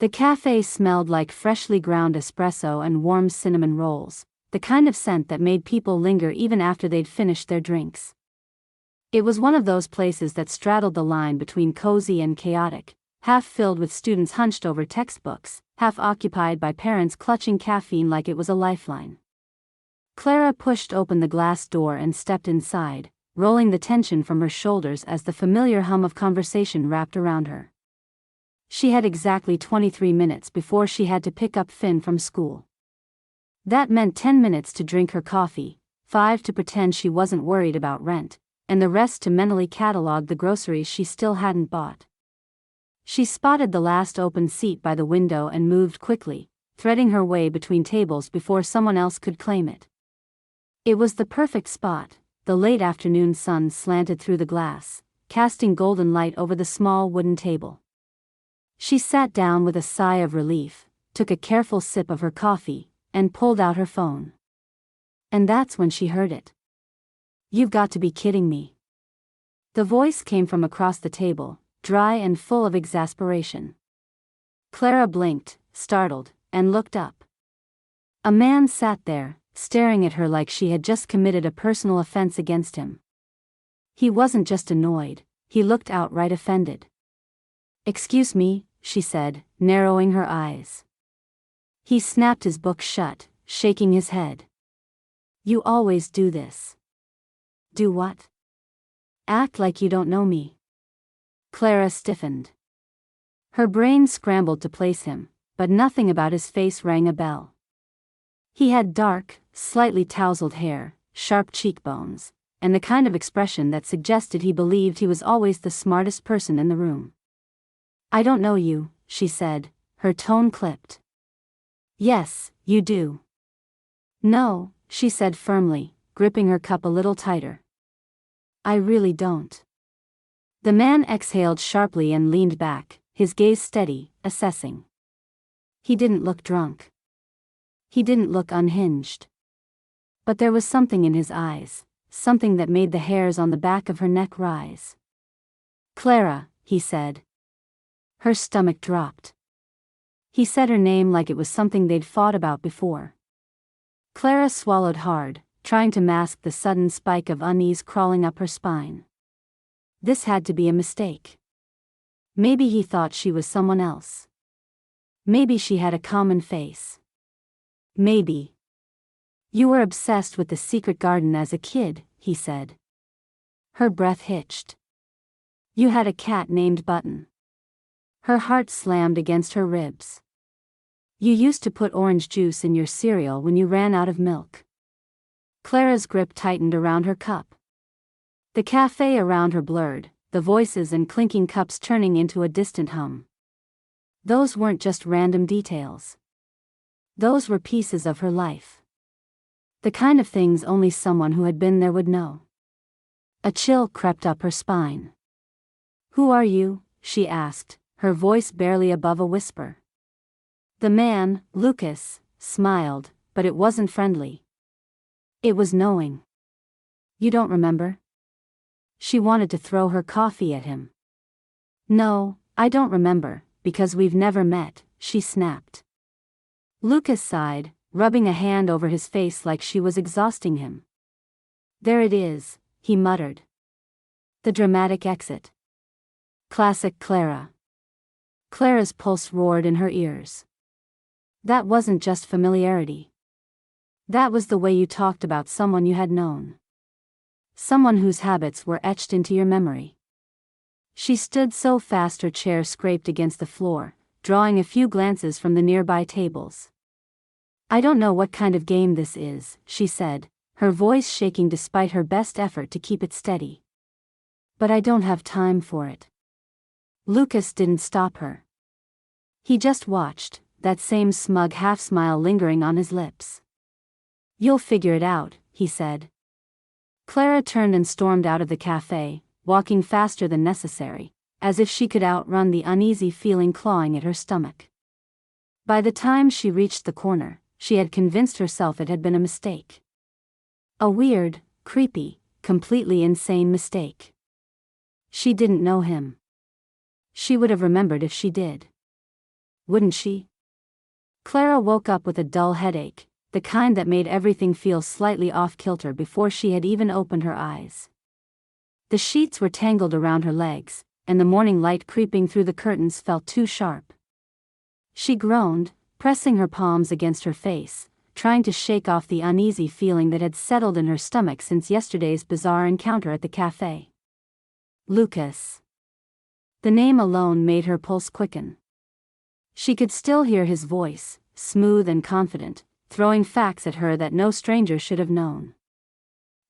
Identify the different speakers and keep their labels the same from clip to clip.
Speaker 1: The cafe smelled like freshly ground espresso and warm cinnamon rolls, the kind of scent that made people linger even after they'd finished their drinks. It was one of those places that straddled the line between cozy and chaotic, half filled with students hunched over textbooks, half occupied by parents clutching caffeine like it was a lifeline. Clara pushed open the glass door and stepped inside, rolling the tension from her shoulders as the familiar hum of conversation wrapped around her. She had exactly 23 minutes before she had to pick up Finn from school. That meant 10 minutes to drink her coffee, 5 to pretend she wasn't worried about rent, and the rest to mentally catalog the groceries she still hadn't bought. She spotted the last open seat by the window and moved quickly, threading her way between tables before someone else could claim it. It was the perfect spot. The late afternoon sun slanted through the glass, casting golden light over the small wooden table. She sat down with a sigh of relief, took a careful sip of her coffee, and pulled out her phone. And that's when she heard it. "You've got to be kidding me." The voice came from across the table, dry and full of exasperation. Clara blinked, startled, and looked up. A man sat there, staring at her like she had just committed a personal offense against him. He wasn't just annoyed, he looked outright offended. "Excuse me," she said, narrowing her eyes. He snapped his book shut, shaking his head. "You always do this." "Do what?" "Act like you don't know me." Clara stiffened. Her brain scrambled to place him, but nothing about his face rang a bell. He had dark, slightly tousled hair, sharp cheekbones, and the kind of expression that suggested he believed he was always the smartest person in the room. "I don't know you," she said, her tone clipped. "Yes, you do." "No," she said firmly, gripping her cup a little tighter. "I really don't." The man exhaled sharply and leaned back, his gaze steady, assessing. He didn't look drunk. He didn't look unhinged. But there was something in his eyes, something that made the hairs on the back of her neck rise. "Clara," he said. Her stomach dropped. He said her name like it was something they'd fought about before. Clara swallowed hard, trying to mask the sudden spike of unease crawling up her spine. This had to be a mistake. Maybe he thought she was someone else. Maybe she had a common face. Maybe. "You were obsessed with the secret garden as a kid," he said. Her breath hitched. "You had a cat named Button." Her heart slammed against her ribs. "You used to put orange juice in your cereal when you ran out of milk." Clara's grip tightened around her cup. The cafe around her blurred, the voices and clinking cups turning into a distant hum. Those weren't just random details. Those were pieces of her life. The kind of things only someone who had been there would know. A chill crept up her spine. "Who are you?" she asked, her voice barely above a whisper. The man, Lucas, smiled, but it wasn't friendly. It was knowing. "You don't remember?" She wanted to throw her coffee at him. "No, I don't remember, because we've never met," she snapped. Lucas sighed, rubbing a hand over his face like she was exhausting him. "There it is," he muttered. The dramatic exit. Classic Clara. Clara's pulse roared in her ears. That wasn't just familiarity. That was the way you talked about someone you had known. Someone whose habits were etched into your memory. She stood so fast her chair scraped against the floor, drawing a few glances from the nearby tables. "I don't know what kind of game this is," she said, her voice shaking despite her best effort to keep it steady. "But I don't have time for it." Lucas didn't stop her. He just watched, that same smug half-smile lingering on his lips. "You'll figure it out," he said. Clara turned and stormed out of the cafe, walking faster than necessary, as if she could outrun the uneasy feeling clawing at her stomach. By the time she reached the corner, she had convinced herself it had been a mistake. A weird, creepy, completely insane mistake. She didn't know him. She would have remembered if she did. wouldn't she? Clara woke up with a dull headache, the kind that made everything feel slightly off-kilter before she had even opened her eyes. The sheets were tangled around her legs, and the morning light creeping through the curtains felt too sharp. She groaned, pressing her palms against her face, trying to shake off the uneasy feeling that had settled in her stomach since yesterday's bizarre encounter at the cafe. Lucas. The name alone made her pulse quicken. She could still hear his voice, smooth and confident, throwing facts at her that no stranger should have known.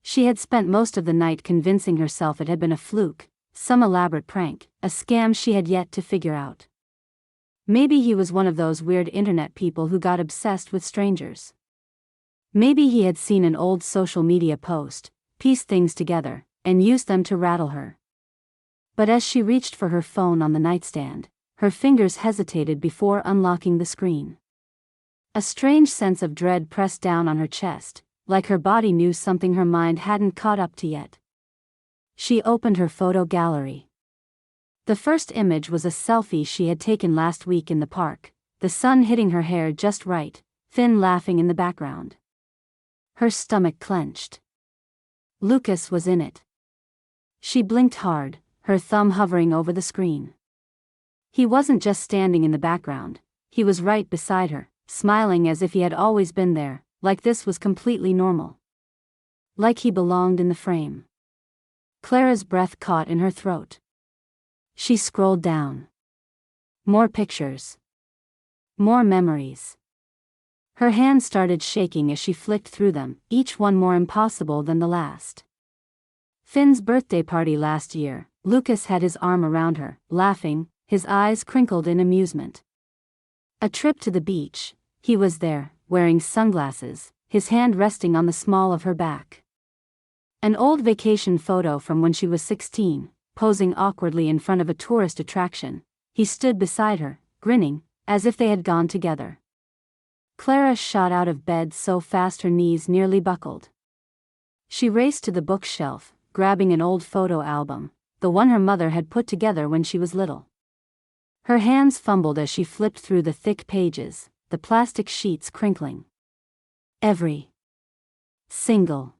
Speaker 1: She had spent most of the night convincing herself it had been a fluke, some elaborate prank, a scam she had yet to figure out. Maybe he was one of those weird internet people who got obsessed with strangers. Maybe he had seen an old social media post, pieced things together, and used them to rattle her. But as she reached for her phone on the nightstand, her fingers hesitated before unlocking the screen. A strange sense of dread pressed down on her chest, like her body knew something her mind hadn't caught up to yet. She opened her photo gallery. The first image was a selfie she had taken last week in the park, the sun hitting her hair just right, Finn laughing in the background. Her stomach clenched. Lucas was in it. She blinked hard, her thumb hovering over the screen. He wasn't just standing in the background, he was right beside her, smiling as if he had always been there, like this was completely normal. Like he belonged in the frame. Clara's breath caught in her throat. She scrolled down. More pictures. More memories. Her hands started shaking as she flicked through them, each one more impossible than the last. Finn's birthday party last year, Lucas had his arm around her, laughing, his eyes crinkled in amusement. A trip to the beach, he was there, wearing sunglasses, his hand resting on the small of her back. An old vacation photo from when she was 16, posing awkwardly in front of a tourist attraction, he stood beside her, grinning, as if they had gone together. Clara shot out of bed so fast her knees nearly buckled. She raced to the bookshelf, grabbing an old photo album, the one her mother had put together when she was little. Her hands fumbled as she flipped through the thick pages, the plastic sheets crinkling. Every single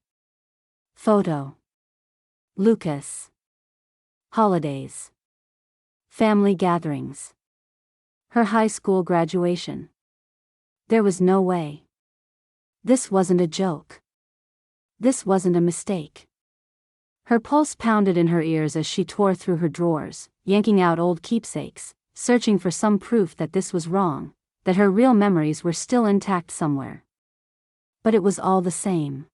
Speaker 1: photo. Lucas. Holidays. Family gatherings. Her high school graduation. There was no way. This wasn't a joke. This wasn't a mistake. Her pulse pounded in her ears as she tore through her drawers, yanking out old keepsakes, searching for some proof that this was wrong, that her real memories were still intact somewhere. But it was all the same.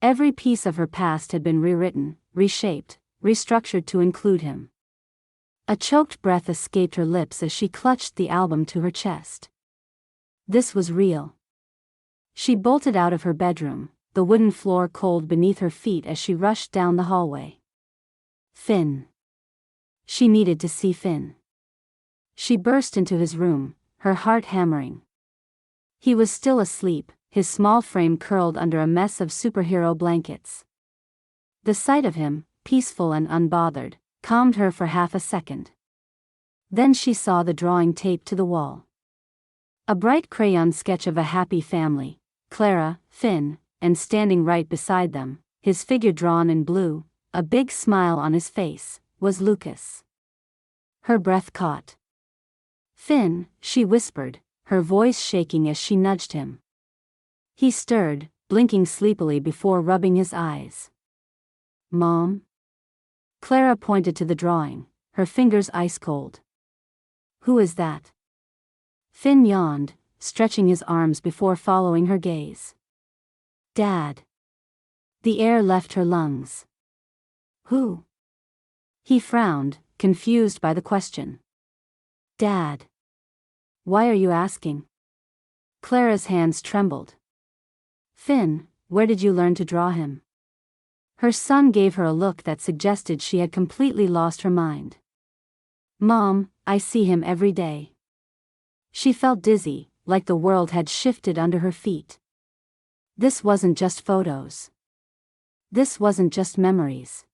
Speaker 1: Every piece of her past had been rewritten, reshaped, restructured to include him. A choked breath escaped her lips as she clutched the album to her chest. This was real. She bolted out of her bedroom, the wooden floor cold beneath her feet as she rushed down the hallway. Finn. She needed to see Finn. She burst into his room, her heart hammering. He was still asleep, his small frame curled under a mess of superhero blankets. The sight of him, peaceful and unbothered, calmed her for half a second. Then she saw the drawing taped to the wall. A bright crayon sketch of a happy family, Clara, Finn, and standing right beside them, his figure drawn in blue, a big smile on his face, was Lucas. Her breath caught. Finn, she whispered, her voice shaking as she nudged him. He stirred, blinking sleepily before rubbing his eyes. Mom? Clara pointed to the drawing, her fingers ice cold. Who is that? Finn yawned, stretching his arms before following her gaze. Dad. The air left her lungs. Who? He frowned, confused by the question. Dad. Why are you asking? Clara's hands trembled. Finn, where did you learn to draw him? Her son gave her a look that suggested she had completely lost her mind. Mom, I see him every day. She felt dizzy, like the world had shifted under her feet. This wasn't just photos. This wasn't just memories.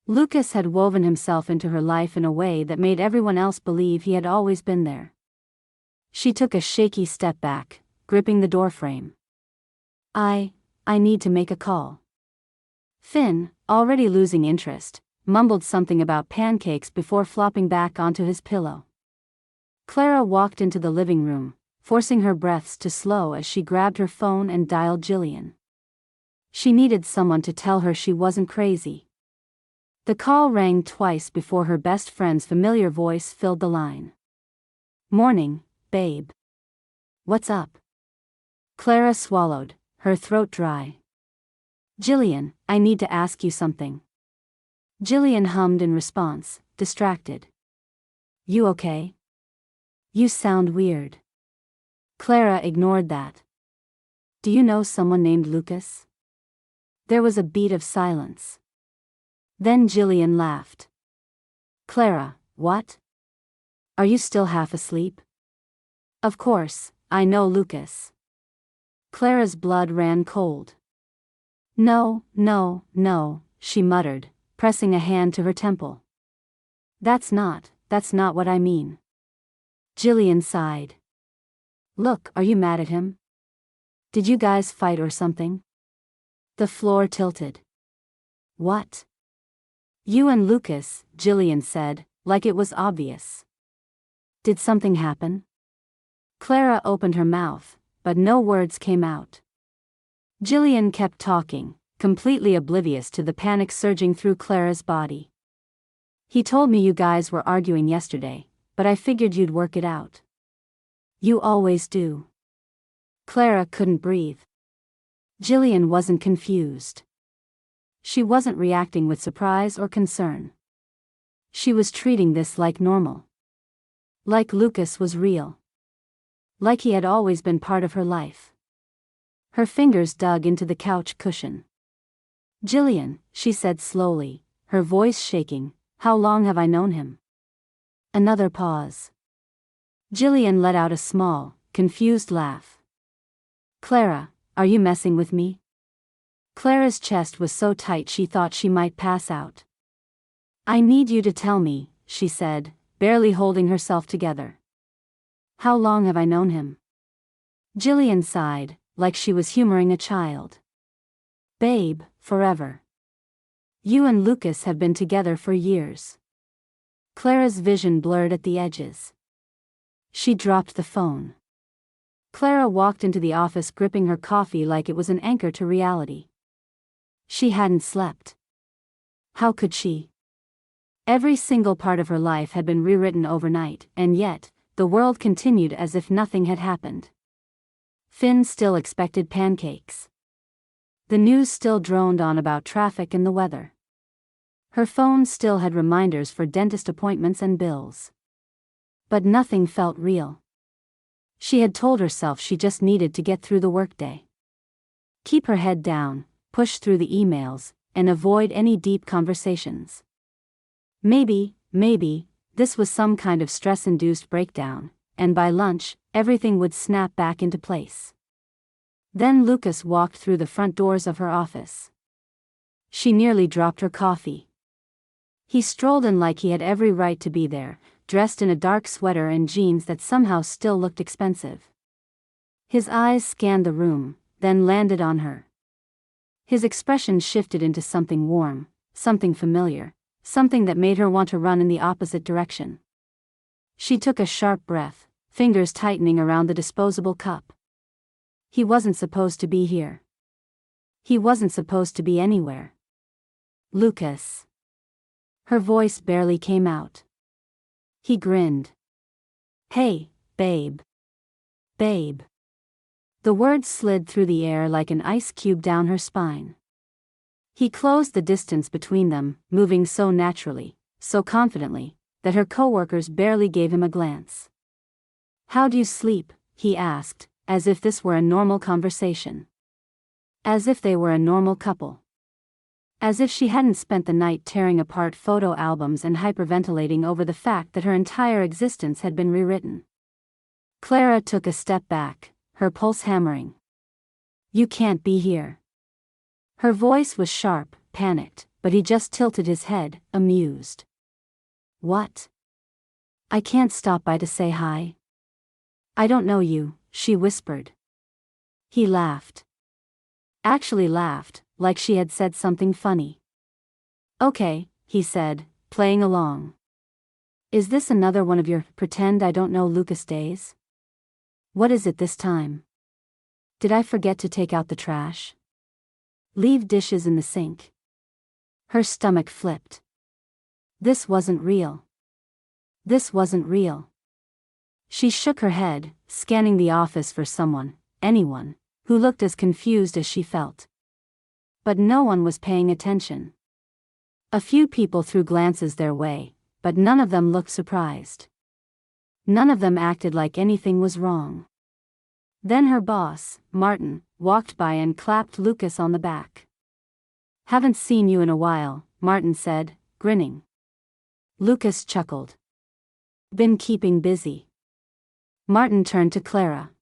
Speaker 1: Lucas had woven himself into her life in a way that made everyone else believe he had always been there. She took a shaky step back, gripping the doorframe. I need to make a call. Finn, already losing interest, mumbled something about pancakes before flopping back onto his pillow. Clara walked into the living room, forcing her breaths to slow as she grabbed her phone and dialed Jillian. She needed someone to tell her she wasn't crazy. The call rang twice before her best friend's familiar voice filled the line. "Morning, babe. What's up?" Clara swallowed, her throat dry. "Jillian, I need to ask you something." Jillian hummed in response, distracted. "You okay? You sound weird." Clara ignored that. "Do you know someone named Lucas?" There was a beat of silence. Then Jillian laughed. "Clara, what? Are you still half asleep?" "Of course, I know Lucas." Clara's blood ran cold. No, she muttered, pressing a hand to her temple. That's not what I mean." Jillian sighed. "Look, are you mad at him? Did you guys fight or something?" The floor tilted. "What?" "You and Lucas," Jillian said, like it was obvious. "Did something happen?" Clara opened her mouth, but no words came out. Jillian kept talking, completely oblivious to the panic surging through Clara's body. "He told me you guys were arguing yesterday, but I figured you'd work it out." "You always do." Clara couldn't breathe. Jillian wasn't confused. She wasn't reacting with surprise or concern. She was treating this like normal. Like Lucas was real. Like he had always been part of her life. Her fingers dug into the couch cushion. "Jillian," she said slowly, her voice shaking, "how long have I known him?" Another pause. Jillian let out a small, confused laugh. "Clara, are you messing with me?" Clara's chest was so tight she thought she might pass out. "I need you to tell me," she said, barely holding herself together. "How long have I known him?" Jillian sighed, like she was humoring a child. "Babe, forever. You and Lucas have been together for years." Clara's vision blurred at the edges. She dropped the phone. Clara walked into the office gripping her coffee like it was an anchor to reality. She hadn't slept. How could she? Every single part of her life had been rewritten overnight, and yet, the world continued as if nothing had happened. Finn still expected pancakes. The news still droned on about traffic and the weather. Her phone still had reminders for dentist appointments and bills. But nothing felt real. She had told herself she just needed to get through the workday. Keep her head down, push through the emails, and avoid any deep conversations. Maybe, this was some kind of stress-induced breakdown, and by lunch, everything would snap back into place. Then Lucas walked through the front doors of her office. She nearly dropped her coffee. He strolled in like he had every right to be there, dressed in a dark sweater and jeans that somehow still looked expensive. His eyes scanned the room, then landed on her. His expression shifted into something warm, something familiar, something that made her want to run in the opposite direction. She took a sharp breath, fingers tightening around the disposable cup. He wasn't supposed to be here. He wasn't supposed to be anywhere. Lucas. Her voice barely came out. He grinned. "Hey, babe. Babe." The words slid through the air like an ice cube down her spine. He closed the distance between them, moving so naturally, so confidently, that her coworkers barely gave him a glance. "How do you sleep?" he asked, as if this were a normal conversation. As if they were a normal couple. As if she hadn't spent the night tearing apart photo albums and hyperventilating over the fact that her entire existence had been rewritten. Clara took a step back, her pulse hammering. "You can't be here." Her voice was sharp, panicked, but he just tilted his head, amused. "What? I can't stop by to say hi?" I don't know you, she whispered. He laughed. Actually laughed, like she had said something funny. Okay, he said, playing along. Is this another one of your pretend I don't know Lucas days? What is it this time? Did I forget to take out the trash? Leave dishes in the sink? Her stomach flipped. This wasn't real. This wasn't real. She shook her head, scanning the office for someone, anyone, who looked as confused as she felt. But no one was paying attention. A few people threw glances their way, but none of them looked surprised. None of them acted like anything was wrong. Then her boss, Martin, walked by and clapped Lucas on the back. Haven't seen you in a while, Martin said, grinning. Lucas chuckled. Been keeping busy. Martin turned to Clara.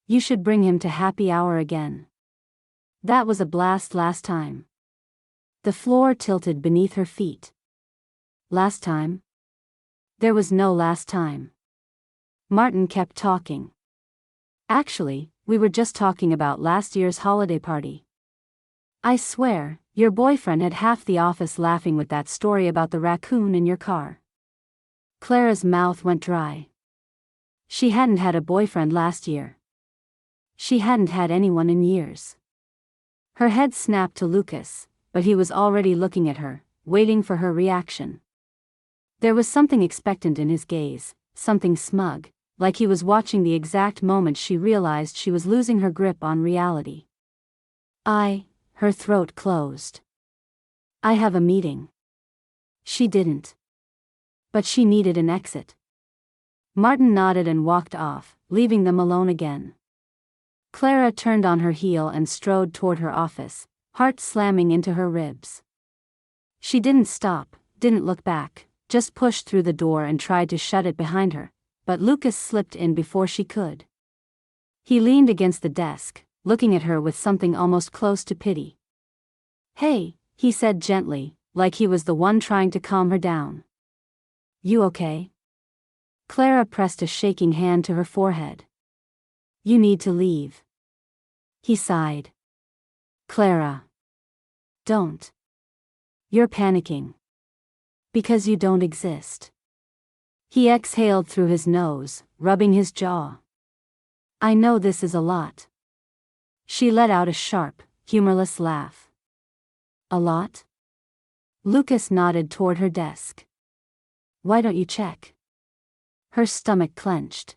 Speaker 1: You should bring him to happy hour again. That was a blast last time. The floor tilted beneath her feet. Last time? There was no last time. Martin kept talking. Actually, we were just talking about last year's holiday party. I swear, your boyfriend had half the office laughing with that story about the raccoon in your car. Clara's mouth went dry. She hadn't had a boyfriend last year. She hadn't had anyone in years. Her head snapped to Lucas, but he was already looking at her, waiting for her reaction. There was something expectant in his gaze, something smug, like he was watching the exact moment she realized she was losing her grip on reality. Her throat closed. I have a meeting. She didn't. But she needed an exit. Martin nodded and walked off, leaving them alone again. Clara turned on her heel and strode toward her office, heart slamming into her ribs. She didn't stop, didn't look back, just pushed through the door and tried to shut it behind her, but Lucas slipped in before she could. He leaned against the desk, looking at her with something almost close to pity. Hey, he said gently, like he was the one trying to calm her down. You okay? Clara pressed a shaking hand to her forehead. You need to leave. He sighed. Clara. Don't. You're panicking. Because you don't exist. He exhaled through his nose, rubbing his jaw. I know this is a lot. She let out a sharp, humorless laugh. A lot? Lucas nodded toward her desk. Why don't you check? Her stomach clenched.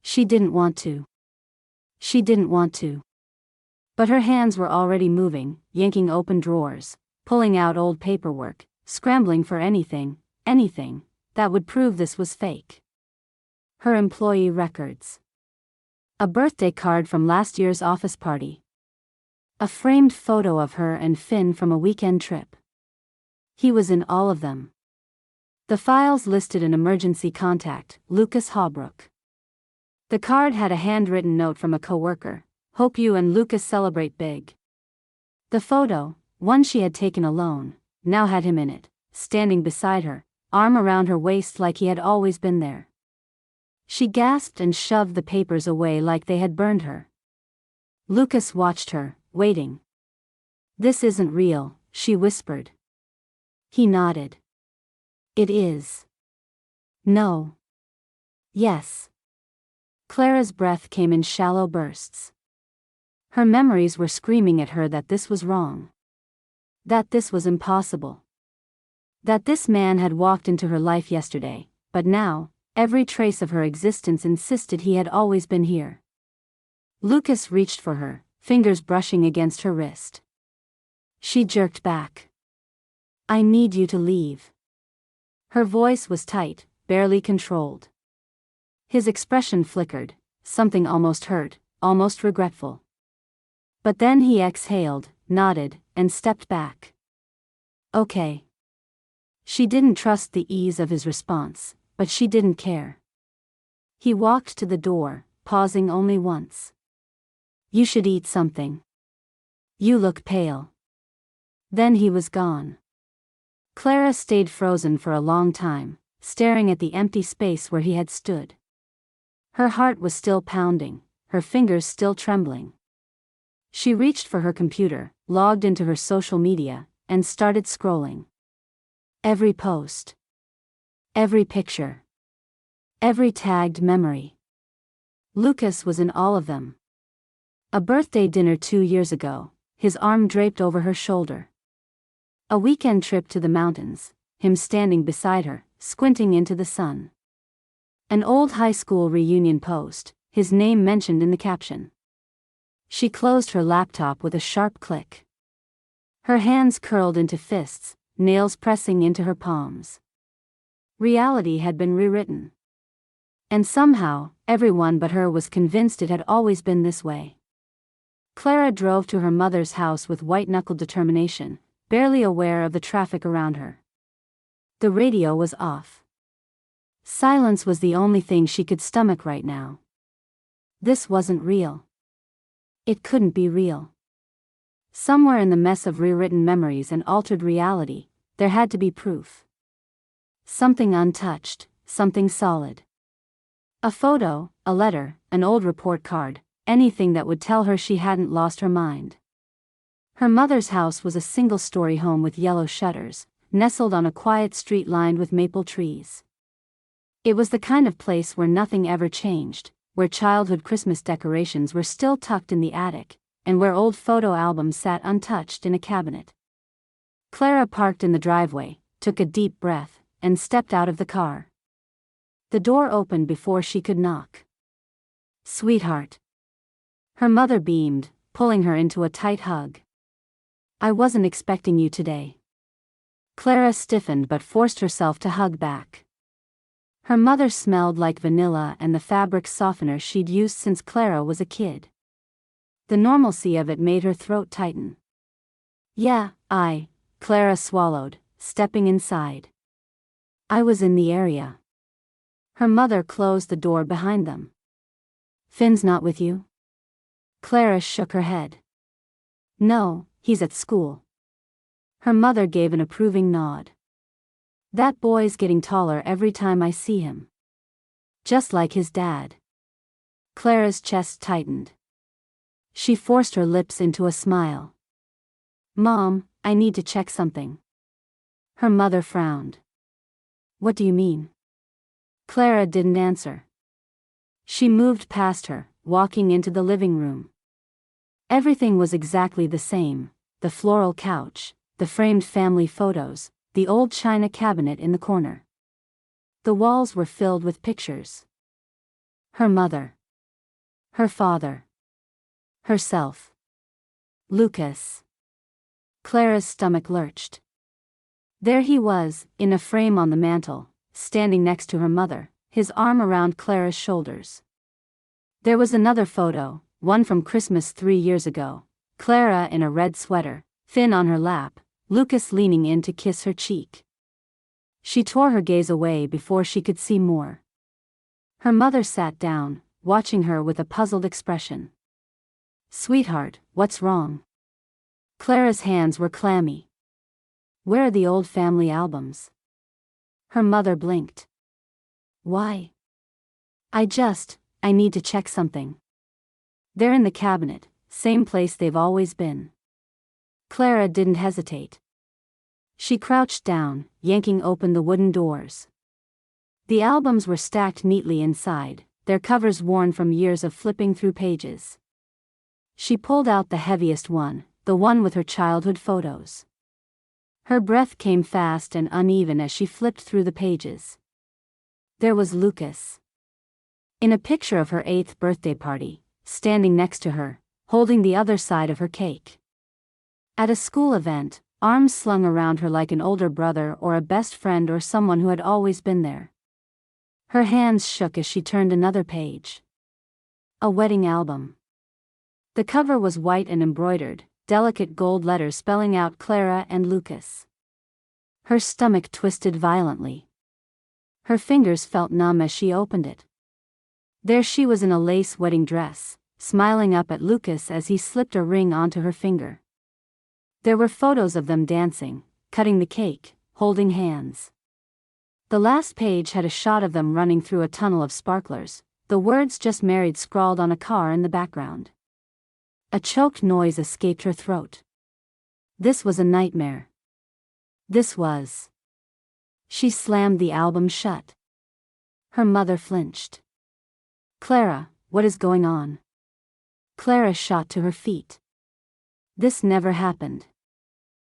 Speaker 1: She didn't want to. She didn't want to. But her hands were already moving, yanking open drawers, pulling out old paperwork, scrambling for anything that would prove this was fake. Her employee records. A birthday card from last year's office party. A framed photo of her and Finn from a weekend trip. He was in all of them. The files listed an emergency contact, Lucas Hawbrook. The card had a handwritten note from a coworker, hope you and Lucas celebrate big. The photo, one she had taken alone, now had him in it, standing beside her, arm around her waist like he had always been there. She gasped and shoved the papers away like they had burned her. Lucas watched her, waiting. This isn't real, she whispered. He nodded. It is. No. Yes. Clara's breath came in shallow bursts. Her memories were screaming at her that this was wrong. That this was impossible. That this man had walked into her life yesterday, but now, every trace of her existence insisted he had always been here. Lucas reached for her, fingers brushing against her wrist. She jerked back. I need you to leave. Her voice was tight, barely controlled. His expression flickered, something almost hurt, almost regretful. But then he exhaled, nodded, and stepped back. Okay. She didn't trust the ease of his response, but she didn't care. He walked to the door, pausing only once. You should eat something. You look pale. Then he was gone. Clara stayed frozen for a long time, staring at the empty space where he had stood. Her heart was still pounding, her fingers still trembling. She reached for her computer, logged into her social media, and started scrolling. Every post. Every picture. Every tagged memory. Lucas was in all of them. A birthday dinner 2 years ago, his arm draped over her shoulder. A weekend trip to the mountains, him standing beside her, squinting into the sun. An old high school reunion post, his name mentioned in the caption. She closed her laptop with a sharp click. Her hands curled into fists, nails pressing into her palms. Reality had been rewritten. And somehow, everyone but her was convinced it had always been this way. Clara drove to her mother's house with white-knuckled determination, barely aware of the traffic around her. The radio was off. Silence was the only thing she could stomach right now. This wasn't real. It couldn't be real. Somewhere in the mess of rewritten memories and altered reality, there had to be proof. Something untouched, something solid. A photo, a letter, an old report card, anything that would tell her she hadn't lost her mind. Her mother's house was a single-story home with yellow shutters, nestled on a quiet street lined with maple trees. It was the kind of place where nothing ever changed, where childhood Christmas decorations were still tucked in the attic, and where old photo albums sat untouched in a cabinet. Clara parked in the driveway, took a deep breath, and stepped out of the car. The door opened before she could knock. "Sweetheart." Her mother beamed, pulling her into a tight hug. "I wasn't expecting you today." Clara stiffened but forced herself to hug back. Her mother smelled like vanilla and the fabric softener she'd used since Clara was a kid. The normalcy of it made her throat tighten. "Yeah, Clara swallowed, stepping inside. "I was in the area." Her mother closed the door behind them. "Finn's not with you?" Clara shook her head. "No, he's at school." Her mother gave an approving nod. "That boy's getting taller every time I see him. Just like his dad." Clara's chest tightened. She forced her lips into a smile. "Mom, I need to check something." Her mother frowned. "What do you mean?" Clara didn't answer. She moved past her, walking into the living room. Everything was exactly the same: the floral couch, the framed family photos, the old china cabinet in the corner. The walls were filled with pictures. Her mother. Her father. Herself. Lucas. Clara's stomach lurched. There he was, in a frame on the mantel, standing next to her mother, his arm around Clara's shoulders. There was another photo, one from Christmas 3 years ago, Clara in a red sweater, Finn on her lap, Lucas leaning in to kiss her cheek. She tore her gaze away before she could see more. Her mother sat down, watching her with a puzzled expression. "Sweetheart, what's wrong?" Clara's hands were clammy. "Where are the old family albums?" Her mother blinked. "Why?" I need to check something." "They're in the cabinet, same place they've always been." Clara didn't hesitate. She crouched down, yanking open the wooden doors. The albums were stacked neatly inside, their covers worn from years of flipping through pages. She pulled out the heaviest one, the one with her childhood photos. Her breath came fast and uneven as she flipped through the pages. There was Lucas. In a picture of her 8th birthday party, standing next to her, holding the other side of her cake. At a school event, arms slung around her like an older brother or a best friend or someone who had always been there. Her hands shook as she turned another page. A wedding album. The cover was white and embroidered, delicate gold letters spelling out Clara and Lucas. Her stomach twisted violently. Her fingers felt numb as she opened it. There she was in a lace wedding dress, smiling up at Lucas as he slipped a ring onto her finger. There were photos of them dancing, cutting the cake, holding hands. The last page had a shot of them running through a tunnel of sparklers, The words "just married" scrawled on a car in the background. A choked noise escaped her throat. This was a nightmare. This was. She slammed the album shut. Her mother flinched. "Clara, what is going on?" Clara shot to her feet. This never happened.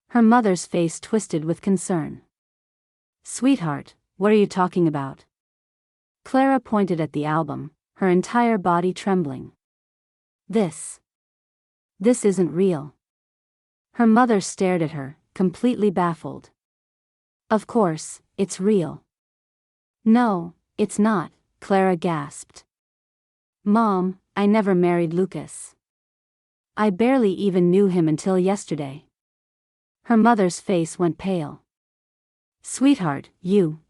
Speaker 1: Her mother's face twisted with concern. "Sweetheart, what are you talking about?" Clara pointed at the album, her entire body trembling. This isn't real." Her mother stared at her, completely baffled. "Of course, it's real." "No, it's not," Clara gasped. "Mom, I never married Lucas. I barely even knew him until yesterday." Her mother's face went pale. "Sweetheart,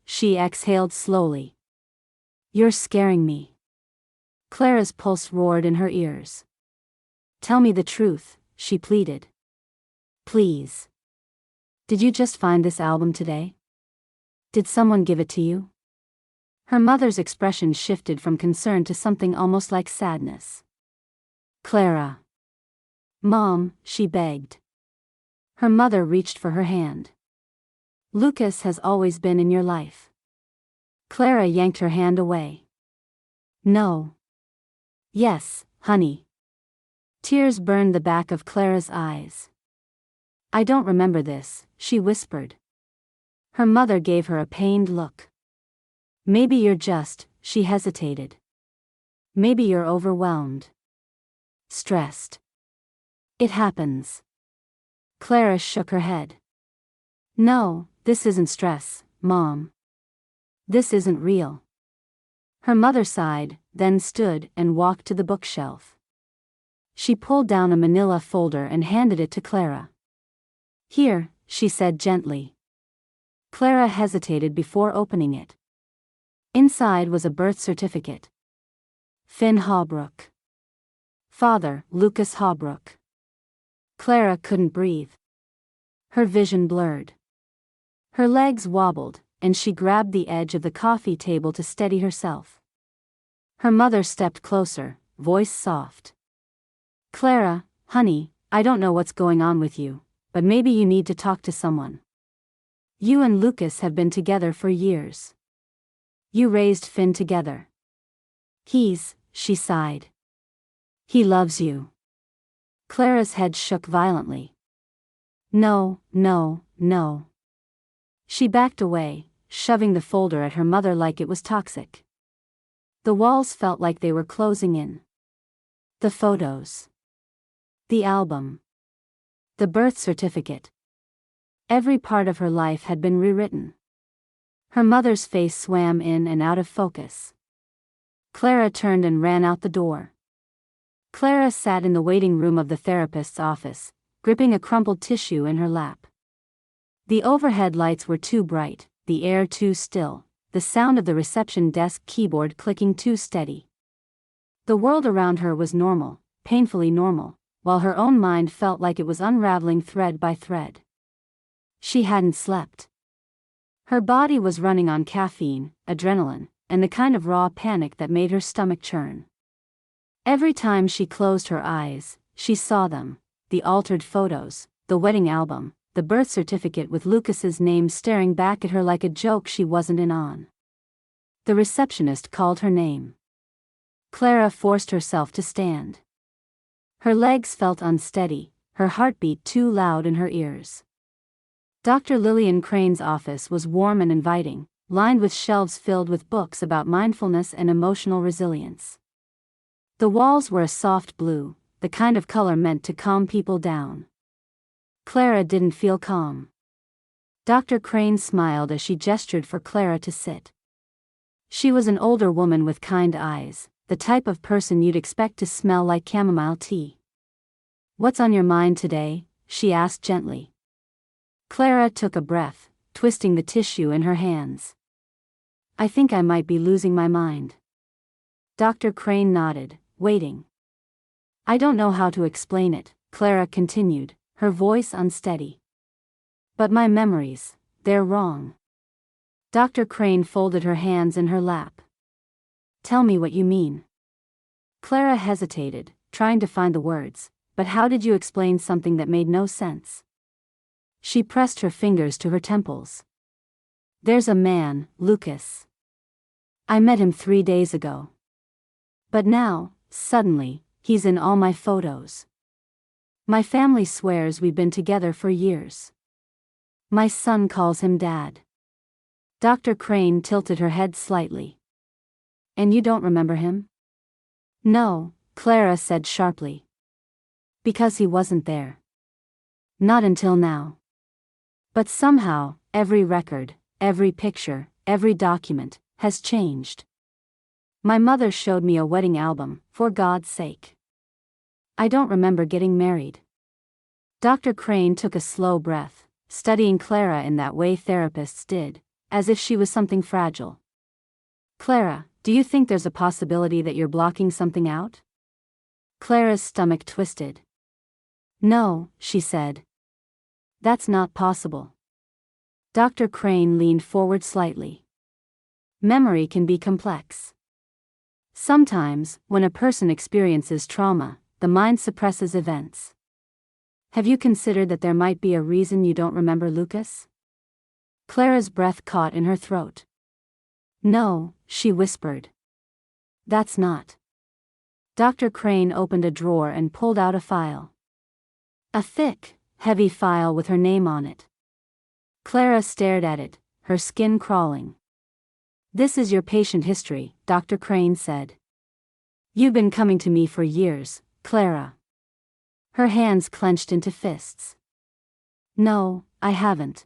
Speaker 1: she exhaled slowly. "You're scaring me." Clara's pulse roared in her ears. "Tell me the truth," she pleaded. "Please. Did you just find this album today? Did someone give it to you?" Her mother's expression shifted from concern to something almost like sadness. "Clara." "Mom," she begged. Her mother reached for her hand. "Lucas has always been in your life." Clara yanked her hand away. "No." "Yes, honey." Tears burned the back of Clara's eyes. "I don't remember this," she whispered. Her mother gave her a pained look. "Maybe you're just," she hesitated. "Maybe you're overwhelmed. Stressed. It happens." Clara shook her head. "No, this isn't stress, Mom. This isn't real." Her mother sighed, then stood and walked to the bookshelf. She pulled down a manila folder and handed it to Clara. "Here," she said gently. Clara hesitated before opening it. Inside was a birth certificate. Finn Hawbrook. Father, Lucas Hawbrook. Clara couldn't breathe. Her vision blurred. Her legs wobbled, and she grabbed the edge of the coffee table to steady herself. Her mother stepped closer, voice soft. "Clara, honey, I don't know what's going on with you, but maybe you need to talk to someone. You and Lucas have been together for years. You raised Finn together. She sighed. He loves you." Clara's head shook violently. No. She backed away, shoving the folder at her mother like it was toxic. The walls felt like they were closing in. The photos. The album. The birth certificate. Every part of her life had been rewritten. Her mother's face swam in and out of focus. Clara turned and ran out the door. Clara sat in the waiting room of the therapist's office, gripping a crumpled tissue in her lap. The overhead lights were too bright, the air too still, the sound of the reception desk keyboard clicking too steady. The world around her was normal, painfully normal, while her own mind felt like it was unraveling thread by thread. She hadn't slept. Her body was running on caffeine, adrenaline, and the kind of raw panic that made her stomach churn. Every time she closed her eyes, she saw them: the altered photos, the wedding album, the birth certificate with Lucas's name staring back at her like a joke she wasn't in on. The receptionist called her name. Clara forced herself to stand. Her legs felt unsteady, her heartbeat too loud in her ears. Dr. Lillian Crane's office was warm and inviting, lined with shelves filled with books about mindfulness and emotional resilience. The walls were a soft blue, the kind of color meant to calm people down. Clara didn't feel calm. Dr. Crane smiled as she gestured for Clara to sit. She was an older woman with kind eyes, the type of person you'd expect to smell like chamomile tea. "What's on your mind today?" she asked gently. Clara took a breath, twisting the tissue in her hands. "I think I might be losing my mind." Dr. Crane nodded, waiting. "I don't know how to explain it," Clara continued, her voice unsteady. "But my memories, they're wrong." Dr. Crane folded her hands in her lap. Tell me what you mean. Clara hesitated, trying to find the words, but how did you explain something that made no sense? She pressed her fingers to her temples. There's a man, Lucas. I met him 3 days ago. But now, suddenly, he's in all my photos. My family swears we've been together for years. My son calls him Dad. Dr. Crane tilted her head slightly. And you don't remember him? No, Clara said sharply. Because he wasn't there. Not until now. But somehow, every record, every picture, every document, has changed. My mother showed me a wedding album, for God's sake. I don't remember getting married. Dr. Crane took a slow breath, studying Clara in that way therapists did, as if she was something fragile. Clara, do you think there's a possibility that you're blocking something out? Clara's stomach twisted. No, she said. That's not possible. Dr. Crane leaned forward slightly. Memory can be complex. Sometimes, when a person experiences trauma, the mind suppresses events. Have you considered that there might be a reason you don't remember Lucas? Clara's breath caught in her throat. No, she whispered. That's not. Dr. Crane opened a drawer and pulled out a file. A thick, heavy file with her name on it. Clara stared at it, her skin crawling. This is your patient history, Dr. Crane said. You've been coming to me for years, Clara. Her hands clenched into fists. No, I haven't.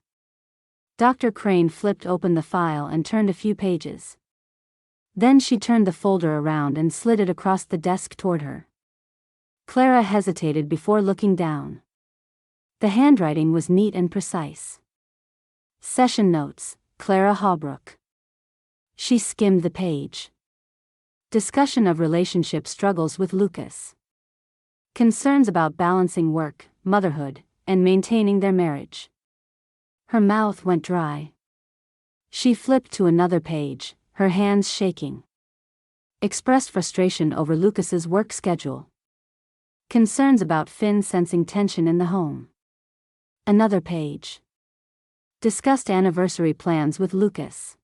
Speaker 1: Dr. Crane flipped open the file and turned a few pages. Then she turned the folder around and slid it across the desk toward her. Clara hesitated before looking down. The handwriting was neat and precise. Session notes, Clara Hawbrook. She skimmed the page. Discussion of relationship struggles with Lucas. Concerns about balancing work, motherhood, and maintaining their marriage. Her mouth went dry. She flipped to another page, her hands shaking. Expressed frustration over Lucas's work schedule. Concerns about Finn sensing tension in the home. Another page. Discussed anniversary plans with Lucas.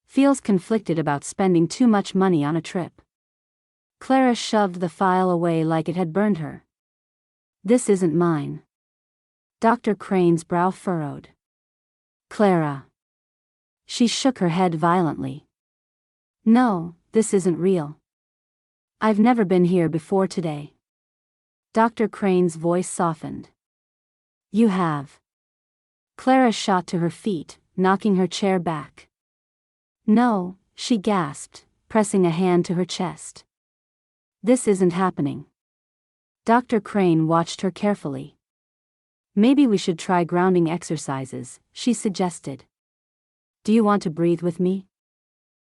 Speaker 1: Feels conflicted about spending too much money on a trip. Clara shoved the file away like it had burned her. This isn't mine. Dr. Crane's brow furrowed. Clara. She shook her head violently. No, this isn't real. I've never been here before today. Dr. Crane's voice softened. You have. Clara shot to her feet, knocking her chair back. No, she gasped, pressing a hand to her chest. This isn't happening. Dr. Crane watched her carefully. Maybe we should try grounding exercises, she suggested. Do you want to breathe with me?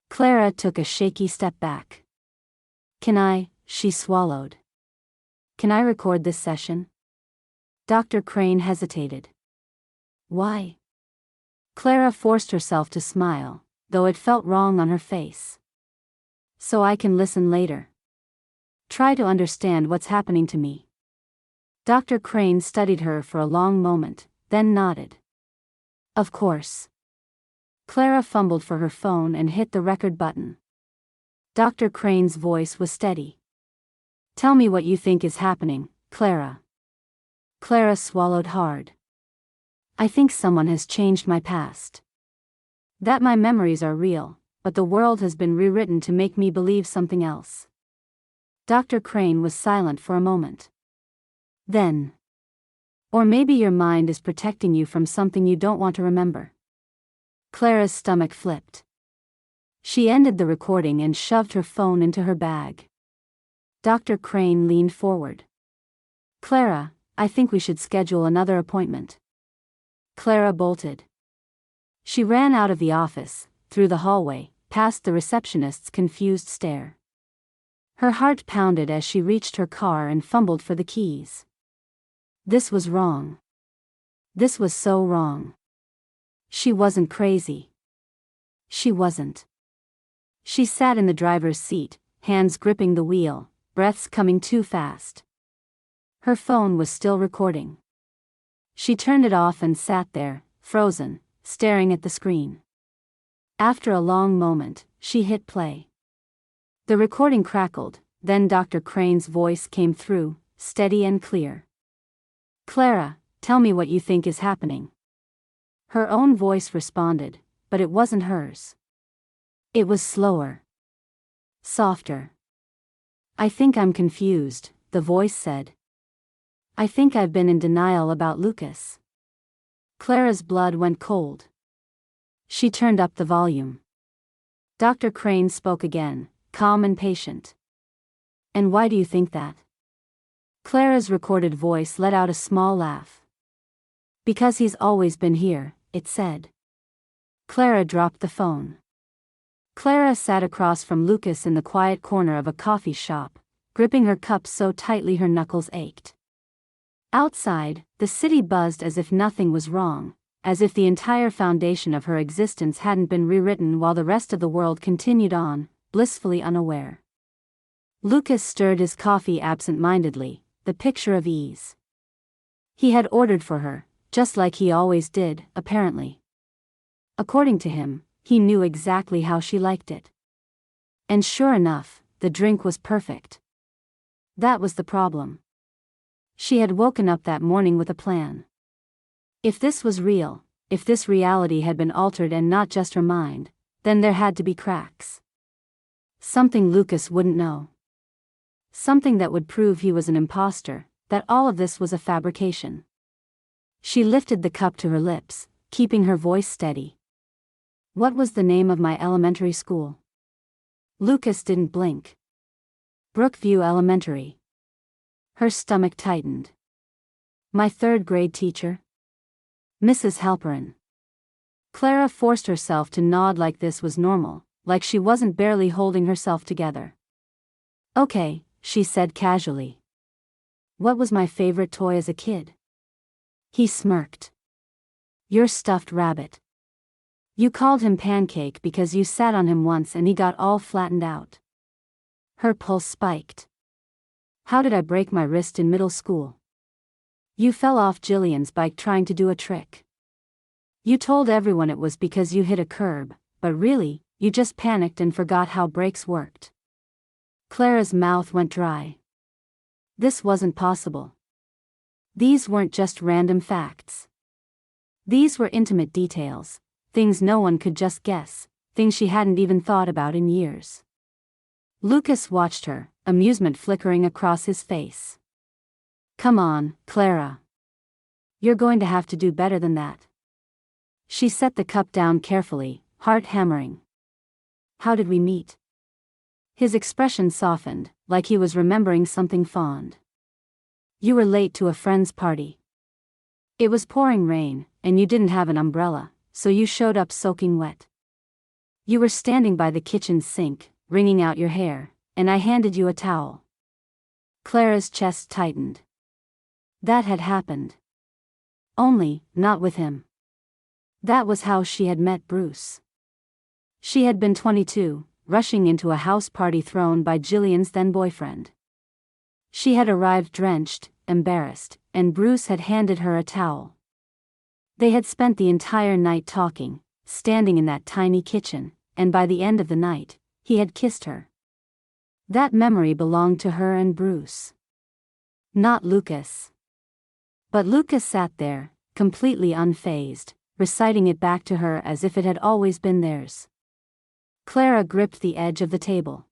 Speaker 1: Clara took a shaky step back. Can I? She swallowed. Can I record this session? Dr. Crane hesitated. Why? Clara forced herself to smile, though it felt wrong on her face. So I can listen later. Try to understand what's happening to me. Dr. Crane studied her for a long moment, then nodded. Of course. Clara fumbled for her phone and hit the record button. Dr. Crane's voice was steady. Tell me what you think is happening, Clara. Clara swallowed hard. I think someone has changed my past. That my memories are real, but the world has been rewritten to make me believe something else. Dr. Crane was silent for a moment. Then. Or maybe your mind is protecting you from something you don't want to remember. Clara's stomach flipped. She ended the recording and shoved her phone into her bag. Dr. Crane leaned forward. Clara, I think we should schedule another appointment. Clara bolted. She ran out of the office, through the hallway, past the receptionist's confused stare. Her heart pounded as she reached her car and fumbled for the keys. This was wrong. This was so wrong. She wasn't crazy. She wasn't. She sat in the driver's seat, hands gripping the wheel, breaths coming too fast. Her phone was still recording. She turned it off and sat there, frozen, staring at the screen. After a long moment, she hit play. The recording crackled, then Dr. Crane's voice came through, steady and clear. "Clara, tell me what you think is happening." Her own voice responded, but it wasn't hers. It was slower. Softer. "I think I'm confused," the voice said. "I think I've been in denial about Lucas." Clara's blood went cold. She turned up the volume. Dr. Crane spoke again, calm and patient. "And why do you think that?" Clara's recorded voice let out a small laugh. "Because he's always been here," it said. Clara dropped the phone. Clara sat across from Lucas in the quiet corner of a coffee shop, gripping her cup so tightly her knuckles ached. Outside, the city buzzed as if nothing was wrong, as if the entire foundation of her existence hadn't been rewritten while the rest of the world continued on, blissfully unaware. Lucas stirred his coffee absent-mindedly, the picture of ease. He had ordered for her, just like he always did, apparently. According to him, he knew exactly how she liked it. And sure enough, the drink was perfect. That was the problem. She had woken up that morning with a plan. If this was real, if this reality had been altered and not just her mind, then there had to be cracks. Something Lucas wouldn't know. Something that would prove he was an imposter, that all of this was a fabrication. She lifted the cup to her lips, keeping her voice steady. "What was the name of my elementary school?" Lucas didn't blink. "Brookview Elementary." Her stomach tightened. "My third-grade teacher?" "Mrs. Halperin." Clara forced herself to nod like this was normal, like she wasn't barely holding herself together. "Okay," she said casually. "What was my favorite toy as a kid?" He smirked. "Your stuffed rabbit. You called him Pancake because you sat on him once and he got all flattened out." Her pulse spiked. "How did I break my wrist in middle school?" "You fell off Jillian's bike trying to do a trick. You told everyone it was because you hit a curb, but really, you just panicked and forgot how brakes worked." Clara's mouth went dry. This wasn't possible. These weren't just random facts. These were intimate details, things no one could just guess, things she hadn't even thought about in years. Lucas watched her, amusement flickering across his face. "Come on, Clara. You're going to have to do better than that." She set the cup down carefully, heart hammering. "How did we meet?" His expression softened, like he was remembering something fond. "You were late to a friend's party. It was pouring rain, and you didn't have an umbrella, so you showed up soaking wet. You were standing by the kitchen sink, wringing out your hair, and I handed you a towel." Clara's chest tightened. That had happened. Only, not with him. That was how she had met Bruce. She had been 22, rushing into a house party thrown by Jillian's then-boyfriend. She had arrived drenched, embarrassed, and Bruce had handed her a towel. They had spent the entire night talking, standing in that tiny kitchen, and by the end of the night, he had kissed her. That memory belonged to her and Bruce. Not Lucas. But Lucas sat there, completely unfazed, reciting it back to her as if it had always been theirs. Clara gripped the edge of the table.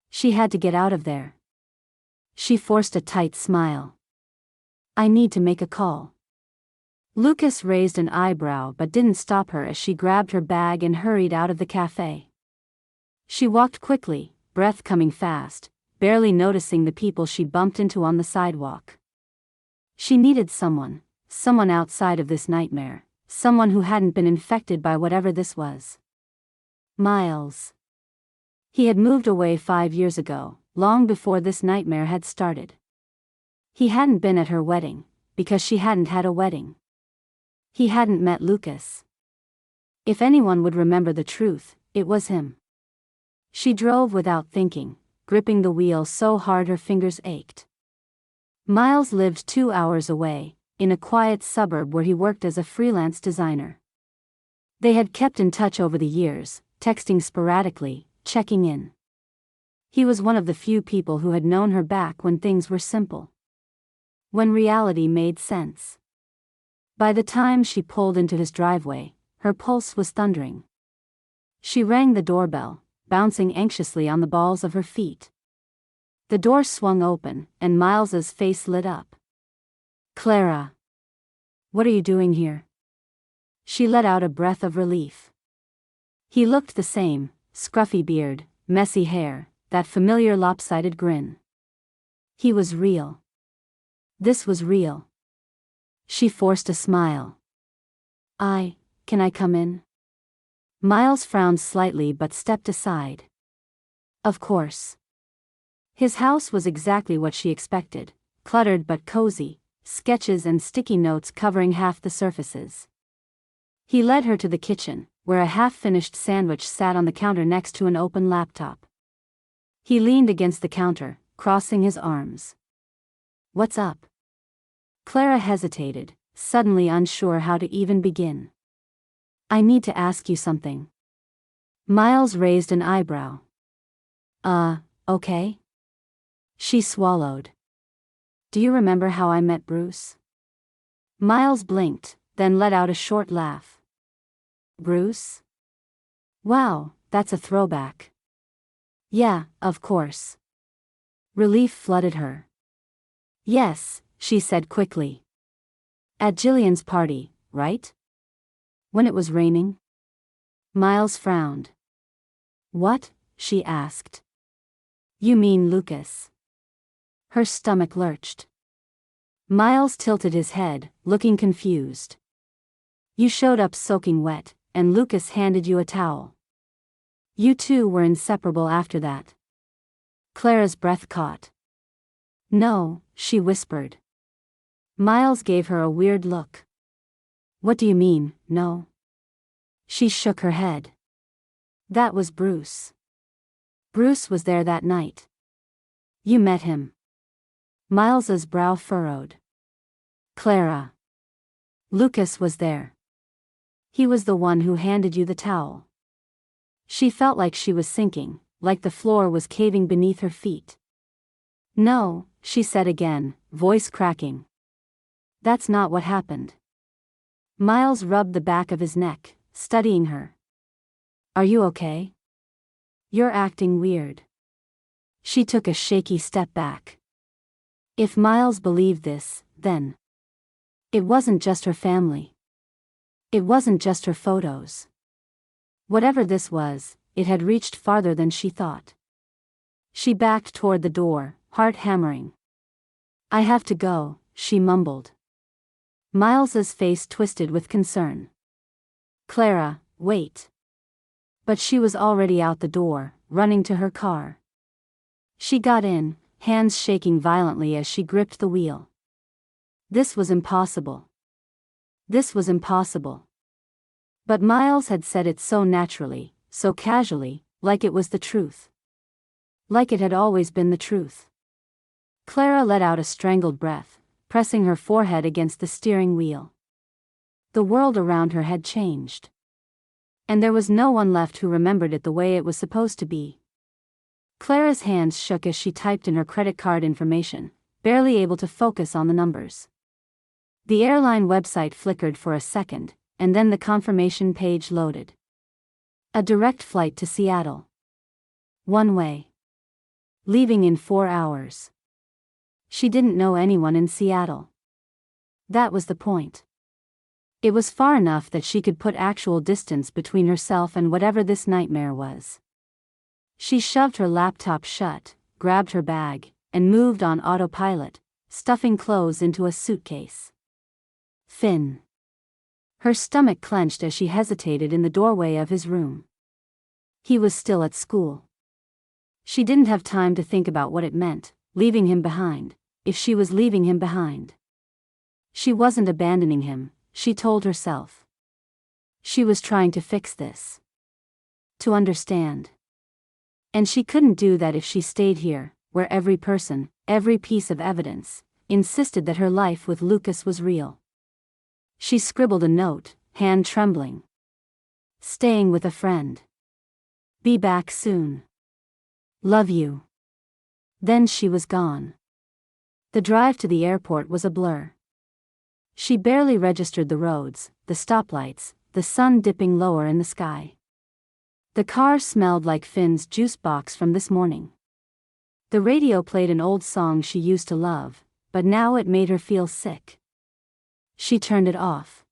Speaker 1: She had to get out of there. She forced a tight smile. "I need to make a call." Lucas raised an eyebrow but didn't stop her as she grabbed her bag and hurried out of the cafe. She walked quickly, breath coming fast, barely noticing the people she bumped into on the sidewalk. She needed someone outside of this nightmare, someone who hadn't been infected by whatever this was. Miles. He had moved away 5 years ago, long before this nightmare had started. He hadn't been at her wedding, because she hadn't had a wedding. He hadn't met Lucas. If anyone would remember the truth, it was him. She drove without thinking, gripping the wheel so hard her fingers ached. Miles lived 2 hours away, in a quiet suburb where he worked as a freelance designer. They had kept in touch over the years, texting sporadically, checking in. He was one of the few people who had known her back when things were simple. When reality made sense. By the time she pulled into his driveway, her pulse was thundering. She rang the doorbell, bouncing anxiously on the balls of her feet. The door swung open, and Miles's face lit up. "Clara. What are you doing here?" She let out a breath of relief. He looked the same, scruffy beard, messy hair, that familiar lopsided grin. He was real. This was real. She forced a smile. Can I come in?" Miles frowned slightly but stepped aside. Of course. His house was exactly what she expected, cluttered but cozy, sketches and sticky notes covering half the surfaces. He led her to the kitchen, where a half-finished sandwich sat on the counter next to an open laptop. He leaned against the counter, crossing his arms. "What's up?" Clara hesitated, suddenly unsure how to even begin. "I need to ask you something." Miles raised an eyebrow. Okay?" She swallowed. "Do you remember how I met Bruce?" Miles blinked, then let out a short laugh. "Bruce? Wow, that's a throwback." "Yeah, of course." Relief flooded her. "Yes," she said quickly. "At Jillian's party, right? When it was raining?" Miles frowned. "What?" she asked. "You mean Lucas?" Her stomach lurched. Miles tilted his head, looking confused. "You showed up soaking wet, and Lucas handed you a towel. You two were inseparable after that." Clara's breath caught. "No," she whispered. Miles gave her a weird look. "What do you mean, no?" She shook her head. "That was Bruce. Bruce was there that night. You met him." Miles's brow furrowed. "Clara. Lucas was there. He was the one who handed you the towel." She felt like she was sinking, like the floor was caving beneath her feet. "No," she said again, voice cracking. "That's not what happened." Miles rubbed the back of his neck, studying her. "Are you okay? You're acting weird." She took a shaky step back. If Miles believed this, then it wasn't just her family. It wasn't just her photos. Whatever this was, it had reached farther than she thought. She backed toward the door, heart hammering. "I have to go," she mumbled. Miles's face twisted with concern. "Clara, wait." But she was already out the door, running to her car. She got in, hands shaking violently as she gripped the wheel. This was impossible. This was impossible. But Miles had said it so naturally, so casually, like it was the truth. Like it had always been the truth. Clara let out a strangled breath, pressing her forehead against the steering wheel. The world around her had changed. And there was no one left who remembered it the way it was supposed to be. Clara's hands shook as she typed in her credit card information, barely able to focus on the numbers. The airline website flickered for a second, and then the confirmation page loaded. A direct flight to Seattle. One way. Leaving in 4 hours. She didn't know anyone in Seattle. That was the point. It was far enough that she could put actual distance between herself and whatever this nightmare was. She shoved her laptop shut, grabbed her bag, and moved on autopilot, stuffing clothes into a suitcase. Finn. Her stomach clenched as she hesitated in the doorway of his room. He was still at school. She didn't have time to think about what it meant, leaving him behind, if she was leaving him behind. She wasn't abandoning him, she told herself. She was trying to fix this. To understand. And she couldn't do that if she stayed here, where every person, every piece of evidence, insisted that her life with Lucas was real. She scribbled a note, hand trembling. Staying with a friend. Be back soon. Love you. Then she was gone. The drive to the airport was a blur. She barely registered the roads, the stoplights, the sun dipping lower in the sky. The car smelled like Finn's juice box from this morning. The radio played an old song she used to love, but now it made her feel sick. She turned it off.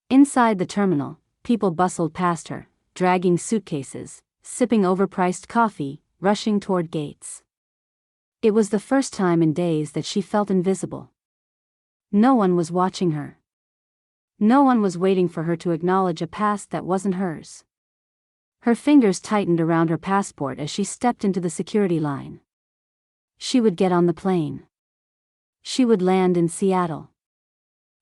Speaker 1: Inside the terminal, people bustled past her, dragging suitcases, sipping overpriced coffee, rushing toward gates. It was the first time in days that she felt invisible. No one was watching her. No one was waiting for her to acknowledge a past that wasn't hers. Her fingers tightened around her passport as she stepped into the security line. She would get on the plane. She would land in Seattle.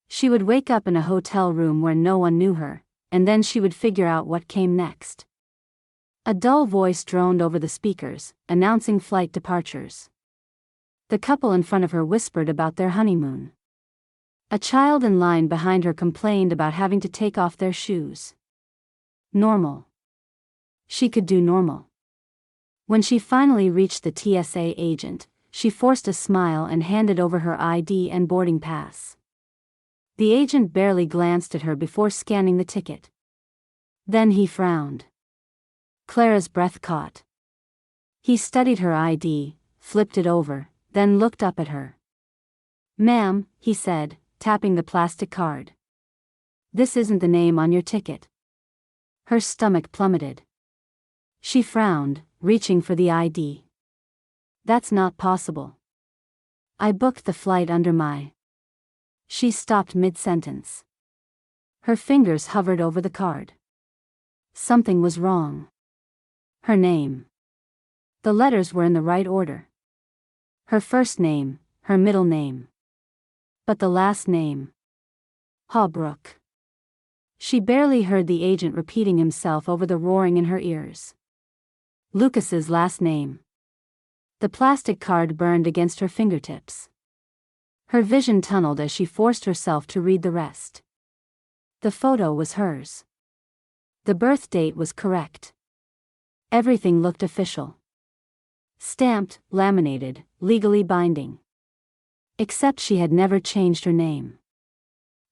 Speaker 1: She would wake up in a hotel room where no one knew her, and then she would figure out what came next. A dull voice droned over the speakers, announcing flight departures. The couple in front of her whispered about their honeymoon. A child in line behind her complained about having to take off their shoes. Normal. She could do normal. When she finally reached the TSA agent, she forced a smile and handed over her ID and boarding pass. The agent barely glanced at her before scanning the ticket. Then he frowned. Clara's breath caught. He studied her ID, flipped it over, then looked up at her. "Ma'am," he said, tapping the plastic card. "This isn't the name on your ticket." Her stomach plummeted. She frowned, reaching for the ID. "That's not possible. I booked the flight under my..." She stopped mid-sentence. Her fingers hovered over the card. Something was wrong. Her name. The letters were in the right order. Her first name, her middle name. But the last name. Holbrook. She barely heard the agent repeating himself over the roaring in her ears. Lucas's last name. The plastic card burned against her fingertips. Her vision tunneled as she forced herself to read the rest. The photo was hers. The birth date was correct. Everything looked official. Stamped, laminated, legally binding. Except she had never changed her name.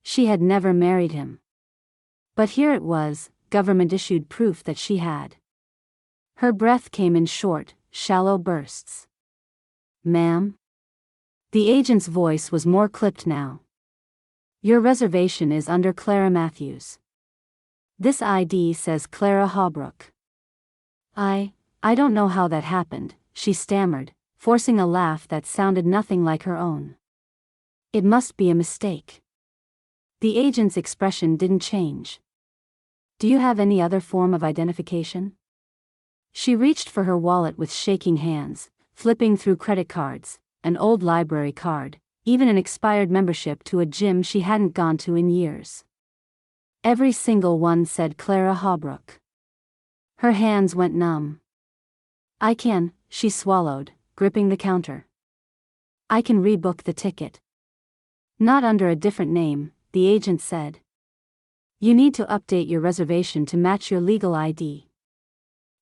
Speaker 1: She had never married him. But here it was, government-issued proof that she had. Her breath came in short, shallow bursts. "Ma'am?" The agent's voice was more clipped now. "Your reservation is under Clara Matthews. This ID says Clara Holbrook." I don't know how that happened," she stammered, forcing a laugh that sounded nothing like her own. "It must be a mistake." The agent's expression didn't change. "Do you have any other form of identification?" She reached for her wallet with shaking hands, flipping through credit cards, an old library card, even an expired membership to a gym she hadn't gone to in years. Every single one said Clara Holbrook. Her hands went numb. "I can," she swallowed, gripping the counter. "I can rebook the ticket." "Not under a different name," the agent said. "You need to update your reservation to match your legal ID."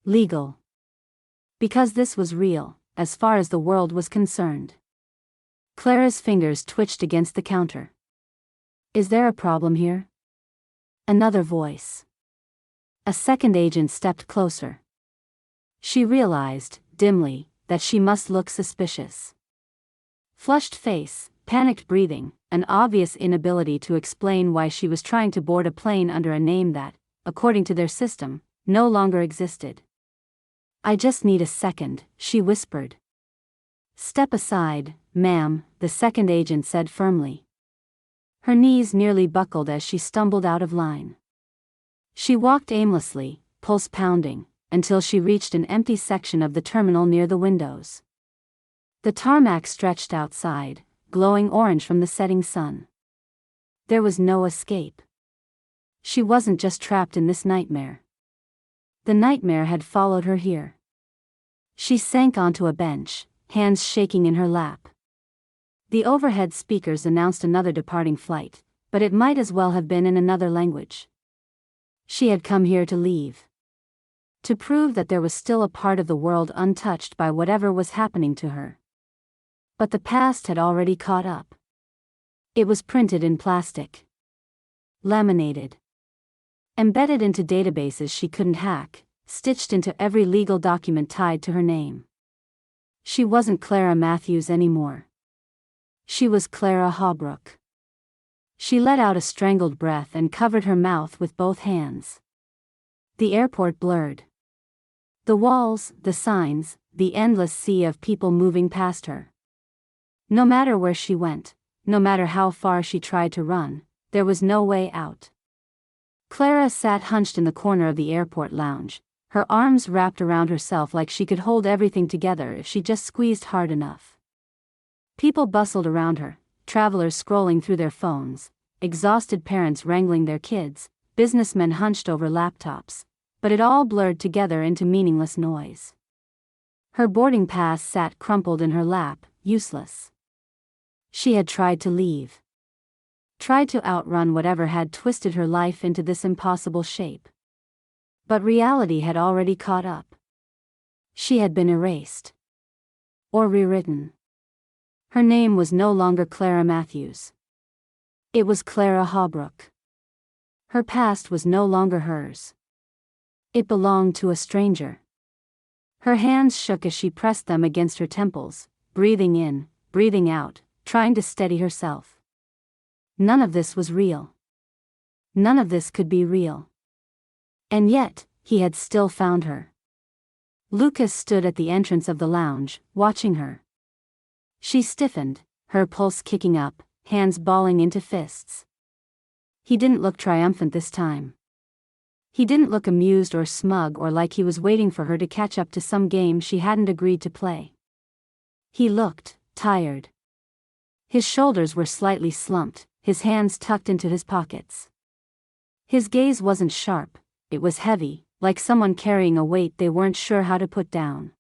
Speaker 1: Legal. Because this was real, as far as the world was concerned. Clara's fingers twitched against the counter. "Is there a problem here?" Another voice. A second agent stepped closer. She realized, dimly, that she must look suspicious. Flushed face, panicked breathing, an obvious inability to explain why she was trying to board a plane under a name that, according to their system, no longer existed. "I just need a second," she whispered. "Step aside, ma'am," the second agent said firmly. Her knees nearly buckled as she stumbled out of line. She walked aimlessly, pulse pounding, until she reached an empty section of the terminal near the windows. The tarmac stretched outside, glowing orange from the setting sun. There was no escape. She wasn't just trapped in this nightmare. The nightmare had followed her here. She sank onto a bench, hands shaking in her lap. The overhead speakers announced another departing flight, but it might as well have been in another language. She had come here to leave. To prove that there was still a part of the world untouched by whatever was happening to her. But the past had already caught up. It was printed in plastic. Laminated. Embedded into databases she couldn't hack, stitched into every legal document tied to her name. She wasn't Clara Matthews anymore. She was Clara Hawbrook. She let out a strangled breath and covered her mouth with both hands. The airport blurred. The walls, the signs, the endless sea of people moving past her. No matter where she went, no matter how far she tried to run, there was no way out. Clara sat hunched in the corner of the airport lounge, her arms wrapped around herself like she could hold everything together if she just squeezed hard enough. People bustled around her, travelers scrolling through their phones, exhausted parents wrangling their kids, businessmen hunched over laptops, but it all blurred together into meaningless noise. Her boarding pass sat crumpled in her lap, useless. She had tried to leave. Tried to outrun whatever had twisted her life into this impossible shape. But reality had already caught up. She had been erased. Or rewritten. Her name was no longer Clara Matthews. It was Clara Hawbrook. Her past was no longer hers. It belonged to a stranger. Her hands shook as she pressed them against her temples, breathing in, breathing out, trying to steady herself. None of this was real. None of this could be real. And yet, he had still found her. Lucas stood at the entrance of the lounge, watching her. She stiffened, her pulse kicking up, hands balling into fists. He didn't look triumphant this time. He didn't look amused or smug or like he was waiting for her to catch up to some game she hadn't agreed to play. He looked tired. His shoulders were slightly slumped, his hands tucked into his pockets. His gaze wasn't sharp, it was heavy, like someone carrying a weight they weren't sure how to put down.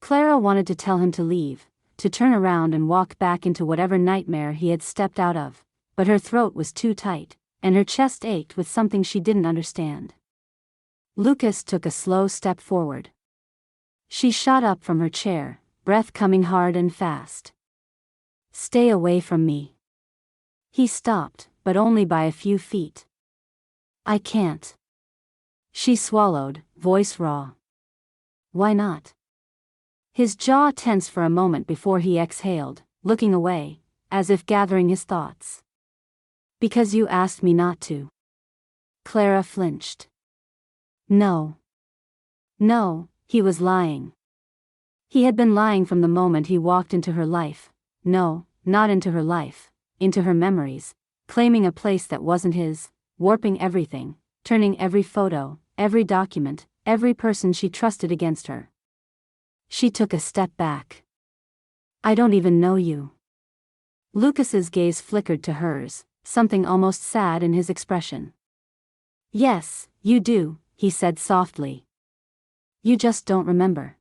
Speaker 1: Clara wanted to tell him to leave, to turn around and walk back into whatever nightmare he had stepped out of, but her throat was too tight, and her chest ached with something she didn't understand. Lucas took a slow step forward. She shot up from her chair, breath coming hard and fast. "Stay away from me." He stopped, but only by a few feet. "I can't." She swallowed, voice raw. "Why not?" His jaw tensed for a moment before he exhaled, looking away, as if gathering his thoughts. "Because you asked me not to." Clara flinched. No. No, he was lying. He had been lying from the moment he walked into her life. No, not into her life, into her memories, claiming a place that wasn't his, warping everything, turning every photo, every document, every person she trusted against her. She took a step back. "I don't even know you." Lucas's gaze flickered to hers, something almost sad in his expression. "Yes, you do," he said softly. "You just don't remember."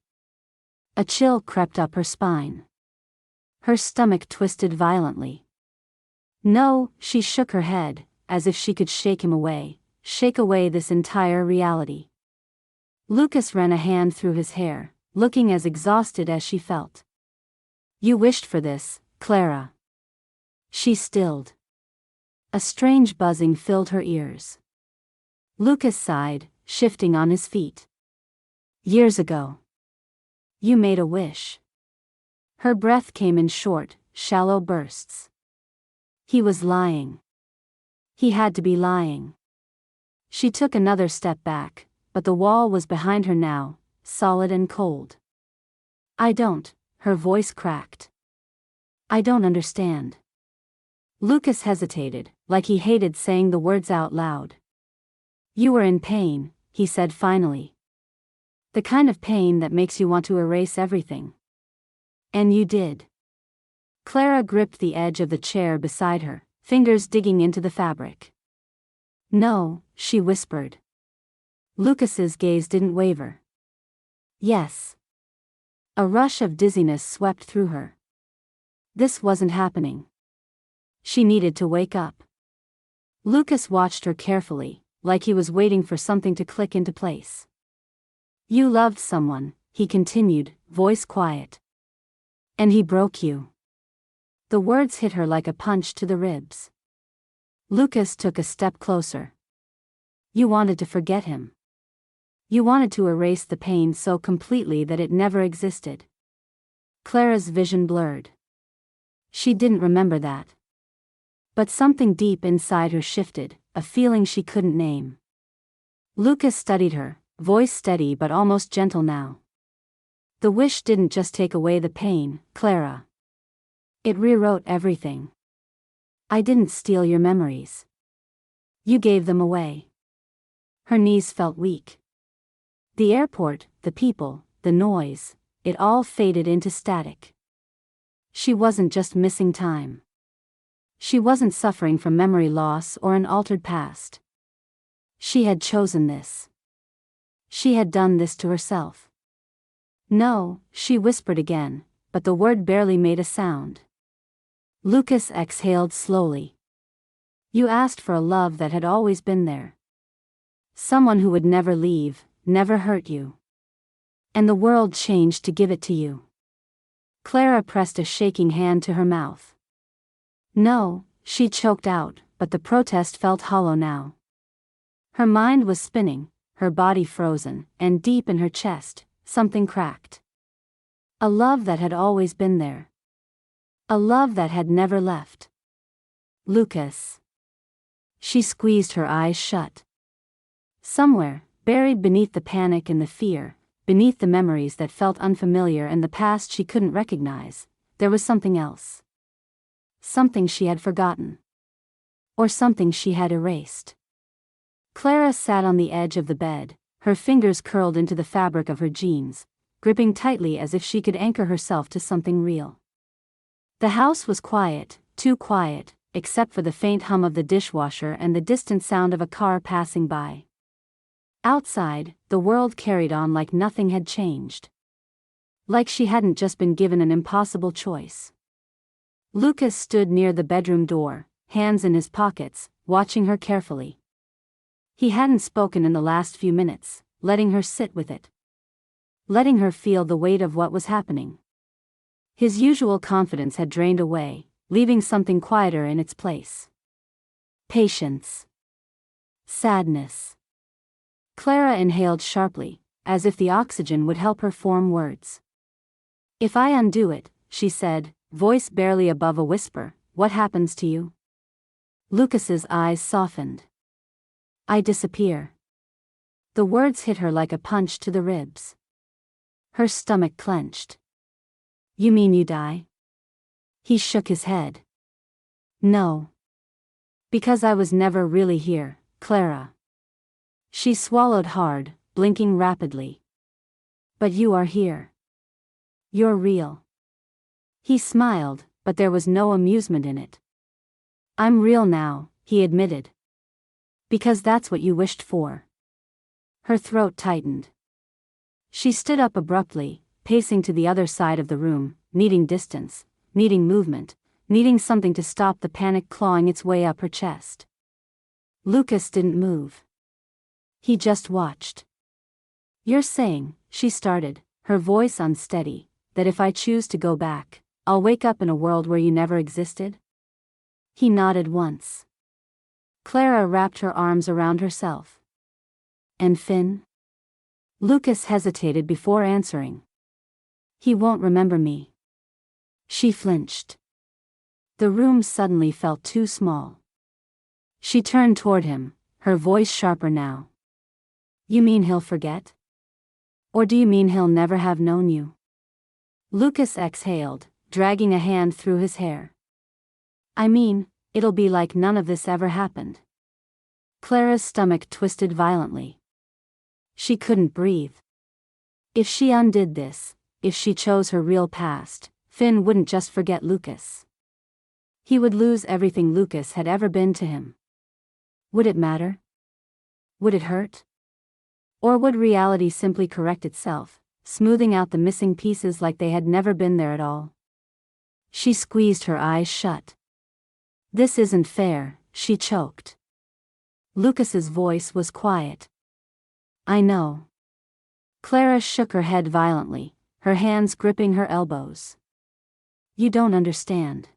Speaker 1: A chill crept up her spine. Her stomach twisted violently. "No," she shook her head, as if she could shake him away, shake away this entire reality. Lucas ran a hand through his hair, looking as exhausted as she felt. "You wished for this, Clara." She stilled. A strange buzzing filled her ears. Lucas sighed, shifting on his feet. "Years ago. You made a wish." Her breath came in short, shallow bursts. He was lying. He had to be lying. She took another step back, but the wall was behind her now, solid and cold. "I don't," her voice cracked. "I don't understand." Lucas hesitated, like he hated saying the words out loud. "You were in pain," he said finally. "The kind of pain that makes you want to erase everything. And you did." Clara gripped the edge of the chair beside her, fingers digging into the fabric. "No," she whispered. Lucas's gaze didn't waver. "Yes. A rush of dizziness swept through her. This wasn't happening. She needed to wake up. Lucas watched her carefully, like he was waiting for something to click into place. You loved someone, he continued, voice quiet. And he broke you. The words hit her like a punch to the ribs. Lucas took a step closer. You wanted to forget him. You wanted to erase the pain so completely that it never existed. Clara's vision blurred. She didn't remember that. But something deep inside her shifted, a feeling she couldn't name. Lucas studied her, voice steady but almost gentle now. The wish didn't just take away the pain, Clara. It rewrote everything. I didn't steal your memories. You gave them away. Her knees felt weak. The airport, the people, the noise, it all faded into static. She wasn't just missing time. She wasn't suffering from memory loss or an altered past. She had chosen this. She had done this to herself. No, she whispered again, but the word barely made a sound. Lucas exhaled slowly. You asked for a love that had always been there. Someone who would never leave, never hurt you. And the world changed to give it to you. Clara pressed a shaking hand to her mouth. No, she choked out, but the protest felt hollow now. Her mind was spinning, her body frozen, and deep in her chest, something cracked. A love that had always been there. A love that had never left. Lucas. She squeezed her eyes shut. Somewhere, buried beneath the panic and the fear, beneath the memories that felt unfamiliar and the past she couldn't recognize, there was something else. Something she had forgotten. Or something she had erased. Clara sat on the edge of the bed, her fingers curled into the fabric of her jeans, gripping tightly as if she could anchor herself to something real. The house was quiet, too quiet, except for the faint hum of the dishwasher and the distant sound of a car passing by. Outside, the world carried on like nothing had changed. Like she hadn't just been given an impossible choice. Lucas stood near the bedroom door, hands in his pockets, watching her carefully. He hadn't spoken in the last few minutes, letting her sit with it. Letting her feel the weight of what was happening. His usual confidence had drained away, leaving something quieter in its place. Patience. Sadness. Clara inhaled sharply, as if the oxygen would help her form words. If I undo it, she said, voice barely above a whisper, what happens to you? Lucas's eyes softened. I disappear. The words hit her like a punch to the ribs. Her stomach clenched. You mean you die? He shook his head. No. Because I was never really here, Clara. She swallowed hard, blinking rapidly. But you are here. You're real. He smiled, but there was no amusement in it. I'm real now, he admitted. Because that's what you wished for. Her throat tightened. She stood up abruptly, pacing to the other side of the room, needing distance, needing movement, needing something to stop the panic clawing its way up her chest. Lucas didn't move. He just watched. You're saying, she started, her voice unsteady, that if I choose to go back, I'll wake up in a world where you never existed? He nodded once. Clara wrapped her arms around herself. And Finn? Lucas hesitated before answering. He won't remember me. She flinched. The room suddenly felt too small. She turned toward him, her voice sharper now. You mean he'll forget? Or do you mean he'll never have known you? Lucas exhaled, dragging a hand through his hair. I mean, it'll be like none of this ever happened. Clara's stomach twisted violently. She couldn't breathe. If she undid this, if she chose her real past, Finn wouldn't just forget Lucas. He would lose everything Lucas had ever been to him. Would it matter? Would it hurt? Or would reality simply correct itself, smoothing out the missing pieces like they had never been there at all. She squeezed her eyes shut. "This isn't fair," she choked. Lucas's voice was quiet. "I know." Clara shook her head violently, her hands gripping her elbows. "You don't understand.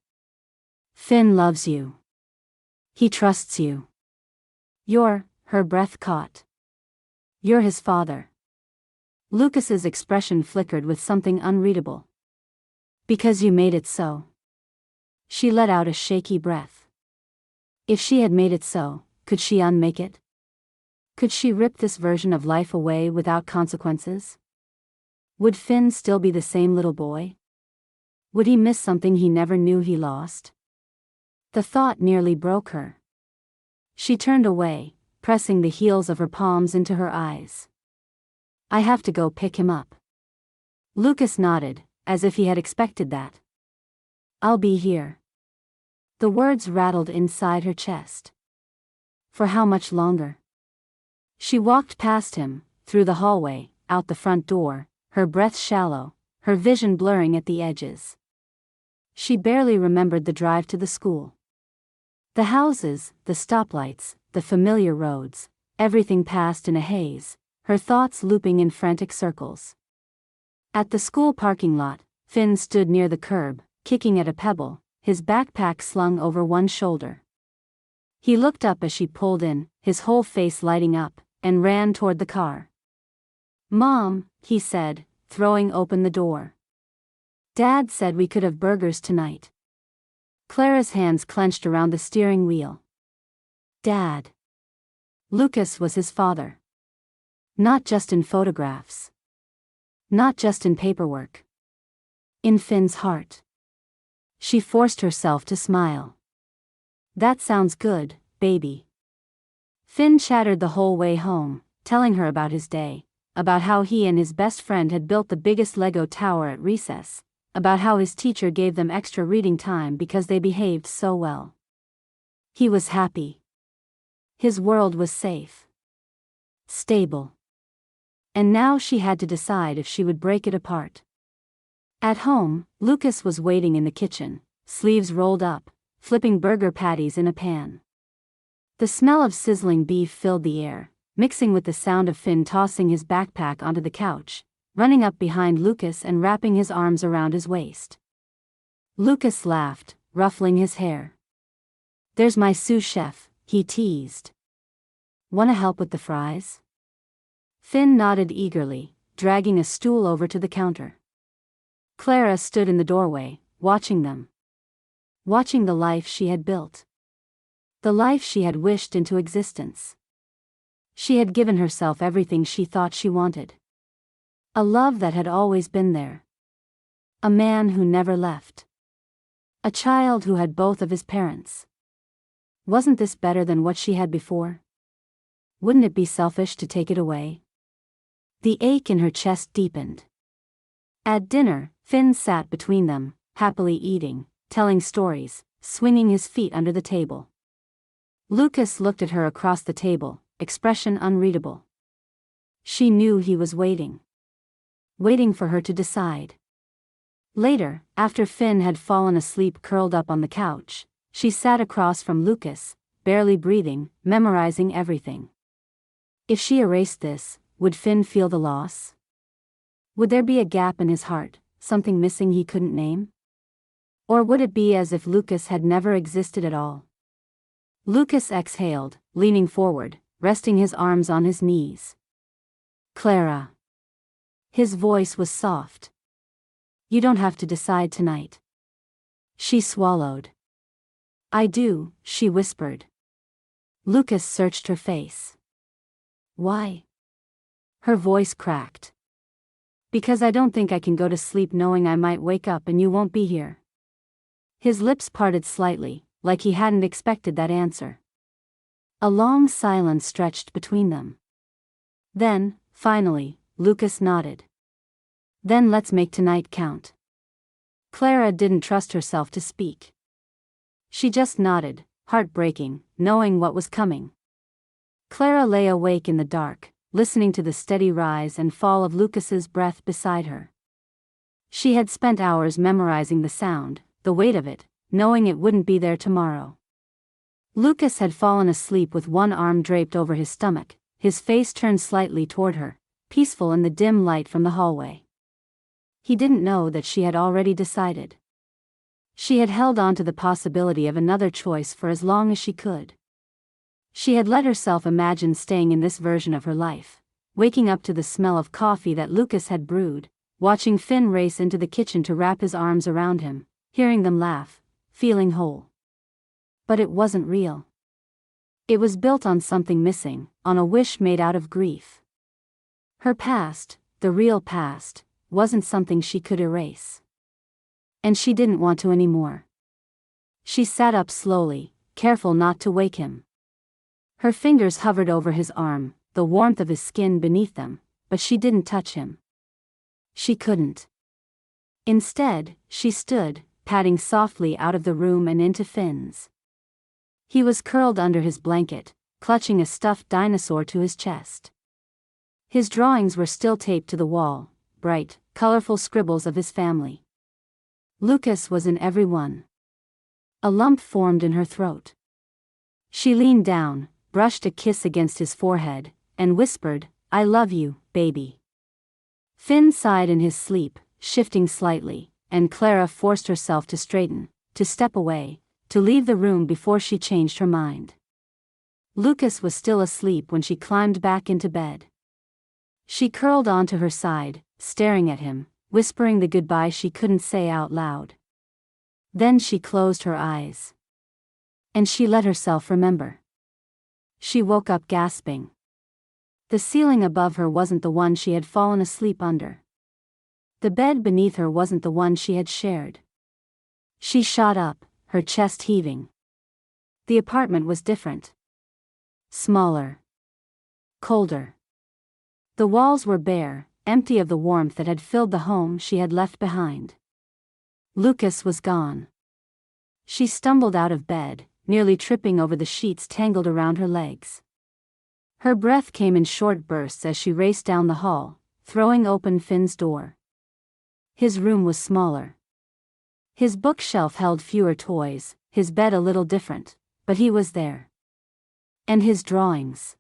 Speaker 1: Finn loves you. He trusts you. Her breath caught. "You're his father." Lucas's expression flickered with something unreadable. "Because you made it so." She let out a shaky breath. If she had made it so, could she unmake it? Could she rip this version of life away without consequences? Would Finn still be the same little boy? Would he miss something he never knew he lost? The thought nearly broke her. She turned away, pressing the heels of her palms into her eyes. "I have to go pick him up." Lucas nodded, as if he had expected that. "I'll be here." The words rattled inside her chest. For how much longer? She walked past him, through the hallway, out the front door, her breath shallow, her vision blurring at the edges. She barely remembered the drive to the school. The houses, the stoplights, the familiar roads, everything passed in a haze, her thoughts looping in frantic circles. At the school parking lot, Finn stood near the curb, kicking at a pebble, his backpack slung over one shoulder. He looked up as she pulled in, his whole face lighting up, and ran toward the car. "Mom," he said, throwing open the door. "Dad said we could have burgers tonight." Clara's hands clenched around the steering wheel. Dad. Lucas was his father. Not just in photographs. Not just in paperwork. In Finn's heart. She forced herself to smile. "That sounds good, baby." Finn chattered the whole way home, telling her about his day, about how he and his best friend had built the biggest Lego tower at recess, about how his teacher gave them extra reading time because they behaved so well. He was happy. His world was safe. Stable. And now she had to decide if she would break it apart. At home, Lucas was waiting in the kitchen, sleeves rolled up, flipping burger patties in a pan. The smell of sizzling beef filled the air, mixing with the sound of Finn tossing his backpack onto the couch, running up behind Lucas and wrapping his arms around his waist. Lucas laughed, ruffling his hair. "There's my sous chef," he teased. "Wanna help with the fries?" Finn nodded eagerly, dragging a stool over to the counter. Clara stood in the doorway, watching them. Watching the life she had built. The life she had wished into existence. She had given herself everything she thought she wanted. A love that had always been there. A man who never left. A child who had both of his parents. Wasn't this better than what she had before? Wouldn't it be selfish to take it away? The ache in her chest deepened. At dinner, Finn sat between them, happily eating, telling stories, swinging his feet under the table. Lucas looked at her across the table, expression unreadable. She knew he was waiting. Waiting for her to decide. Later, after Finn had fallen asleep curled up on the couch, she sat across from Lucas, barely breathing, memorizing everything. If she erased this, would Finn feel the loss? Would there be a gap in his heart, something missing he couldn't name? Or would it be as if Lucas had never existed at all? Lucas exhaled, leaning forward, resting his arms on his knees. "Clara." His voice was soft. "You don't have to decide tonight." She swallowed. "I do," she whispered. Lucas searched her face. "Why?" Her voice cracked. "Because I don't think I can go to sleep knowing I might wake up and you won't be here." His lips parted slightly, like he hadn't expected that answer. A long silence stretched between them. Then, finally, Lucas nodded. "Then let's make tonight count." Clara didn't trust herself to speak. She just nodded, heartbreaking, knowing what was coming. Clara lay awake in the dark, listening to the steady rise and fall of Lucas's breath beside her. She had spent hours memorizing the sound, the weight of it, knowing it wouldn't be there tomorrow. Lucas had fallen asleep with one arm draped over his stomach, his face turned slightly toward her, peaceful in the dim light from the hallway. He didn't know that she had already decided. She had held on to the possibility of another choice for as long as she could. She had let herself imagine staying in this version of her life, waking up to the smell of coffee that Lucas had brewed, watching Finn race into the kitchen to wrap his arms around him, hearing them laugh, feeling whole. But it wasn't real. It was built on something missing, on a wish made out of grief. Her past, the real past, wasn't something she could erase. And she didn't want to anymore. She sat up slowly, careful not to wake him. Her fingers hovered over his arm, the warmth of his skin beneath them, but she didn't touch him. She couldn't. Instead, she stood, padding softly out of the room and into Finn's. He was curled under his blanket, clutching a stuffed dinosaur to his chest. His drawings were still taped to the wall, bright, colorful scribbles of his family. Lucas was in every one. A lump formed in her throat. She leaned down, brushed a kiss against his forehead, and whispered, "I love you, baby." Finn sighed in his sleep, shifting slightly, and Clara forced herself to straighten, to step away, to leave the room before she changed her mind. Lucas was still asleep when she climbed back into bed. She curled onto her side, staring at him, whispering the goodbye she couldn't say out loud. Then she closed her eyes. And she let herself remember. She woke up gasping. The ceiling above her wasn't the one she had fallen asleep under. The bed beneath her wasn't the one she had shared. She shot up, her chest heaving. The apartment was different. Smaller. Colder. The walls were bare, empty of the warmth that had filled the home she had left behind. Lucas was gone. She stumbled out of bed, nearly tripping over the sheets tangled around her legs. Her breath came in short bursts as she raced down the hall, throwing open Finn's door. His room was smaller. His bookshelf held fewer toys, his bed a little different, but he was there. And his drawings.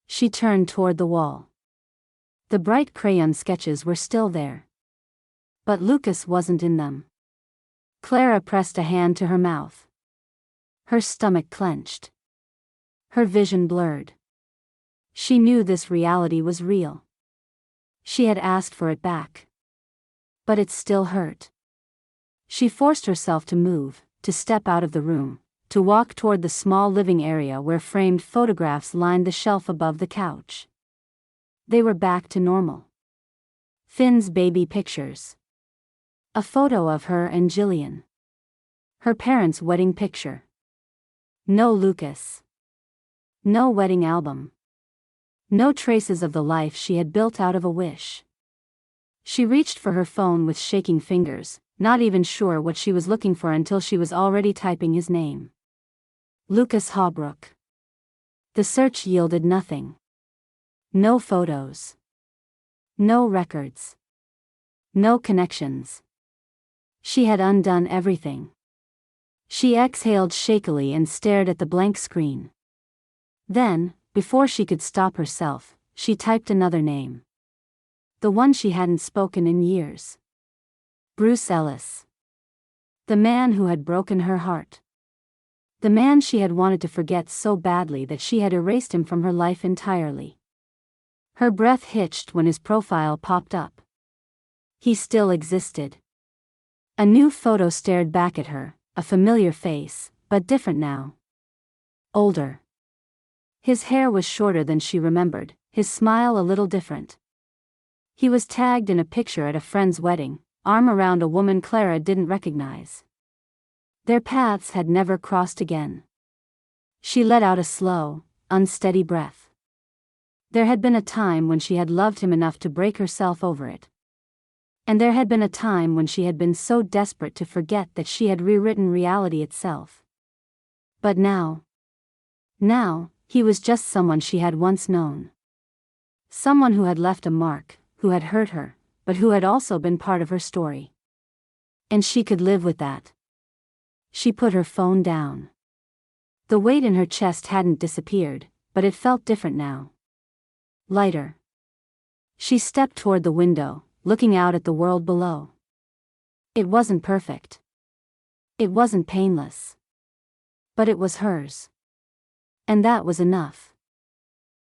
Speaker 1: She turned toward the wall. The bright crayon sketches were still there. But Lucas wasn't in them. Clara pressed a hand to her mouth. Her stomach clenched. Her vision blurred. She knew this reality was real. She had asked for it back. But it still hurt. She forced herself to move, to step out of the room, to walk toward the small living area where framed photographs lined the shelf above the couch. They were back to normal. Finn's baby pictures. A photo of her and Jillian. Her parents' wedding picture. No Lucas. No wedding album. No traces of the life she had built out of a wish. She reached for her phone with shaking fingers, not even sure what she was looking for until she was already typing his name. Lucas Hawbrook. The search yielded nothing. No photos. No records. No connections. She had undone everything. She exhaled shakily and stared at the blank screen. Then, before she could stop herself, she typed another name. The one she hadn't spoken in years. Bruce Ellis. The man who had broken her heart. The man she had wanted to forget so badly that she had erased him from her life entirely. Her breath hitched when his profile popped up. He still existed. A new photo stared back at her, a familiar face, but different now. Older. His hair was shorter than she remembered, his smile a little different. He was tagged in a picture at a friend's wedding, arm around a woman Clara didn't recognize. Their paths had never crossed again. She let out a slow, unsteady breath. There had been a time when she had loved him enough to break herself over it. And there had been a time when she had been so desperate to forget that she had rewritten reality itself. But now, he was just someone she had once known. Someone who had left a mark, who had hurt her, but who had also been part of her story. And she could live with that. She put her phone down. The weight in her chest hadn't disappeared, but it felt different now. Lighter. She stepped toward the window, looking out at the world below. It wasn't perfect. It wasn't painless. But it was hers. And that was enough.